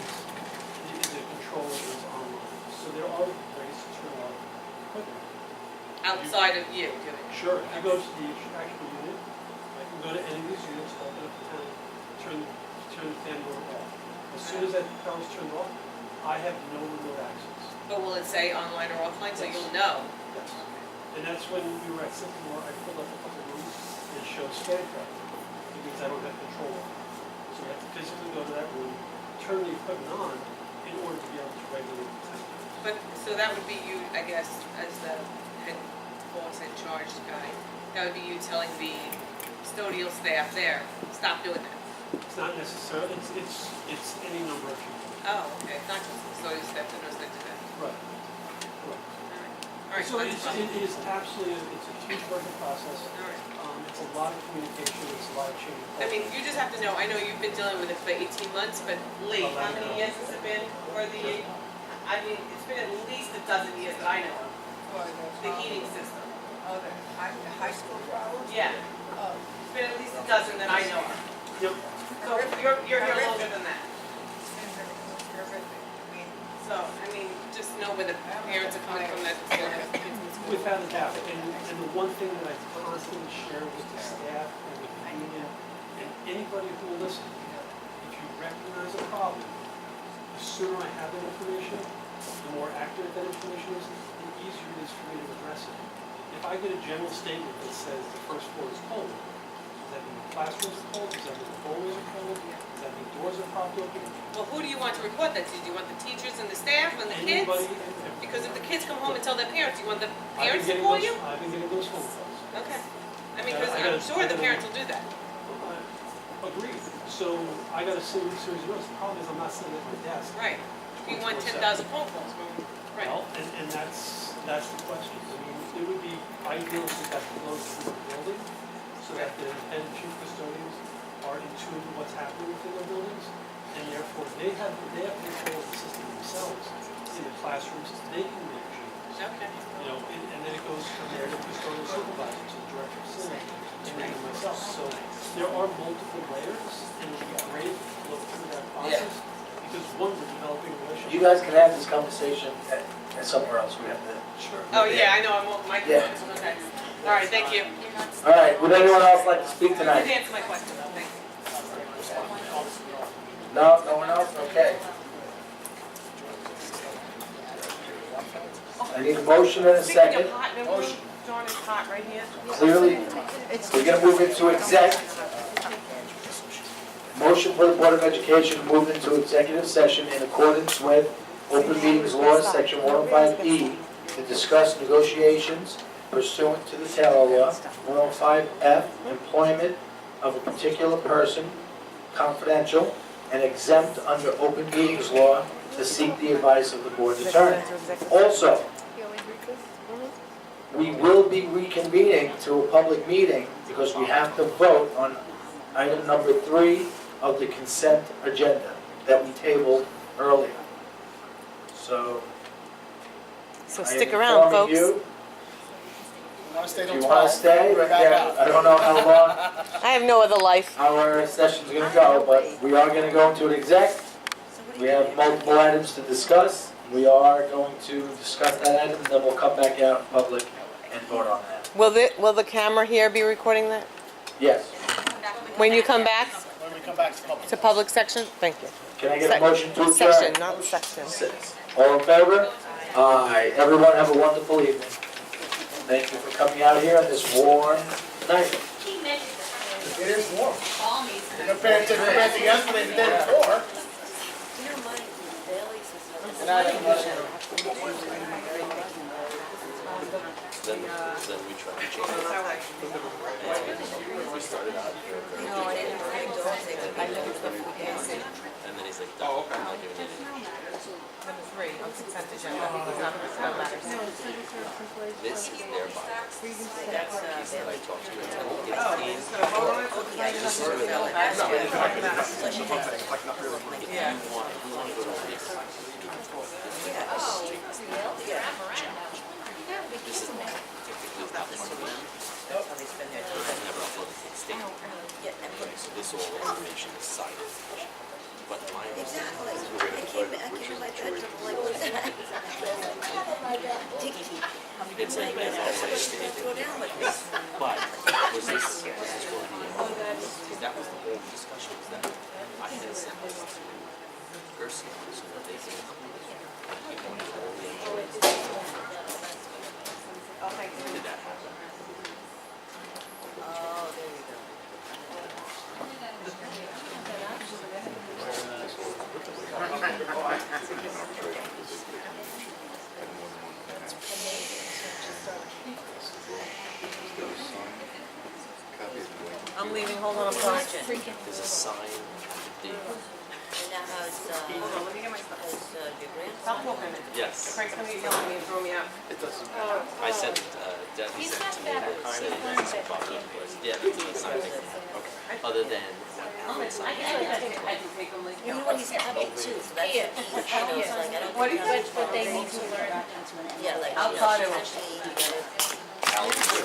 the control is online. So there are ways to turn on equipment. Outside of you doing it? Sure, if you go to the actual unit, I can go to any of these units, open up the panel, turn the fan motor off. As soon as that power is turned off, I have no remote access. But will it say online or offline, so Yes. you'll know? Yes. And that's when we were at Sycamore, I pulled up a couple of rooms and showed scan traffic. It means I don't have control of it. So we have to physically go to that room, turn the equipment on in order to be able to regulate the temperature. But, so that would be you, I guess, as the head boss in charge guy, that would be you telling the custodial staff there, stop doing that. It's not necessarily, it's any number of people. Oh, okay, it's not just the custodial staff that knows that do that. Right. All right, So that's fine. it is absolutely, it's a huge working process. All right. It's a lot of communication, it's a lot of change. I mean, you just have to know, I know you've been dealing with it for 18 months, but Lee, how many years has it been for the, I mean, it's been at least a dozen years that I know of, the heating system. Oh, the high school problems? Yeah. Oh. It's been at least a dozen that I know of. Yep. So you're here longer than that. So, I mean, just know where the parents are coming from that still have kids in school. Without a doubt, and the one thing that I constantly share with the staff and with the union, and anybody who will listen, if you recognize a problem, the sooner I have that information, the more accurate that information is, the easier it is for me to address it. If I get a general statement that says the first floor is cold, Does that mean the classrooms are cold? Does that mean the hallways are cold? Does that mean doors are propped open? Well, who do you want to report that to? Do you want the teachers and the staff and the kids? Anybody? Because if the kids come home and tell their parents, do you want the I've been parents to getting call those- you? I've been getting those phone calls. Okay. I mean, I because gotta- I'm sure the parents will do that. Agreed. So I got a series of notes. The problem is I'm not sitting at my desk. Right. You want 10,000 phone calls. Right. Well, and that's the question. I mean, it would be ideal if we got close to the building so that the head and chief custodians are in tune with what's happening within their buildings. And therefore, they have control of the system themselves in the classrooms. They can make changes. Okay. You know, and then it goes from there to the custodial supervisor, to the director of facilities, and then to myself. So there are multiple layers, and it would be great to look through that process. Because one, we're developing a relationship. You guys can have this conversation at somewhere else, we have to. Sure. Oh, yeah, I know, I'm on my Yeah. Okay. All right, thank you. All right, would anyone else like to speak You tonight? answer my question, thank you. No, no one else? Okay. I need a motion and a Speaking second. of hot, remember John is hot right here? Clearly, we're gonna move into exec. Motion for the Board of Education to move into executive session in accordance with Open Meetings Law, Section 105E, to discuss negotiations pursuant to the Taylor Law, 105F, employment of a particular person, confidential, and exempt under Open Meetings Law to seek the advice of the board attorney. Also, we will be reconvening to a public meeting because we have to vote on item number 3 of the consent agenda that we tabled earlier. So, So I stick am around, informing folks. you. Want to stay If till you 12? want to stay, We're back yeah, out. I don't know how long I have no other life. our session's gonna go, but we are gonna go into an exec. We have multiple items to discuss. We are going to discuss that item, then we'll come back out in public and vote on that. Will the camera here be recording that? Yes. When you come back When we come back to public. to public section? Thank you. Can I get a motion to adjourn? Section, not section. All in favor? Aye. Everyone have a wonderful evening. Thank you for coming out here on this warm night. It is warm. Compared to yesterday, the day before. Then we try to change it. We started out here. And then he's like, oh, okay. I'm not doing it. Number 3 on consent agenda. That matters. This is their bylaws. That's what I talked to you about. This is typically not one of them. I've never uploaded to the state. So this all information is cited. But my Exactly. I came in my bedroom like, what's that? It's like, man, I understand. Go down with this. But was this for the, that was the whole discussion, was that I had sent this to Gerson so that they can include it. We wanted all the information. Did that happen? Oh, there you go. I'm leaving, hold on, I'm sorry. There's a sign at the And now has, Hold on, let me get my stuff. has your grandson. Stop talking. Yes. Frank's gonna yell at me and throw me out. It doesn't matter. I sent, Debbie sent to me that saying that's about it was, yeah, it's a sign. Okay. Other than what Alan signed. You know what he's having too, so that's, you know, it's like, I don't What think. is what they need to learn? Yeah, like, I'll you try know, to. actually, you gotta Alan, so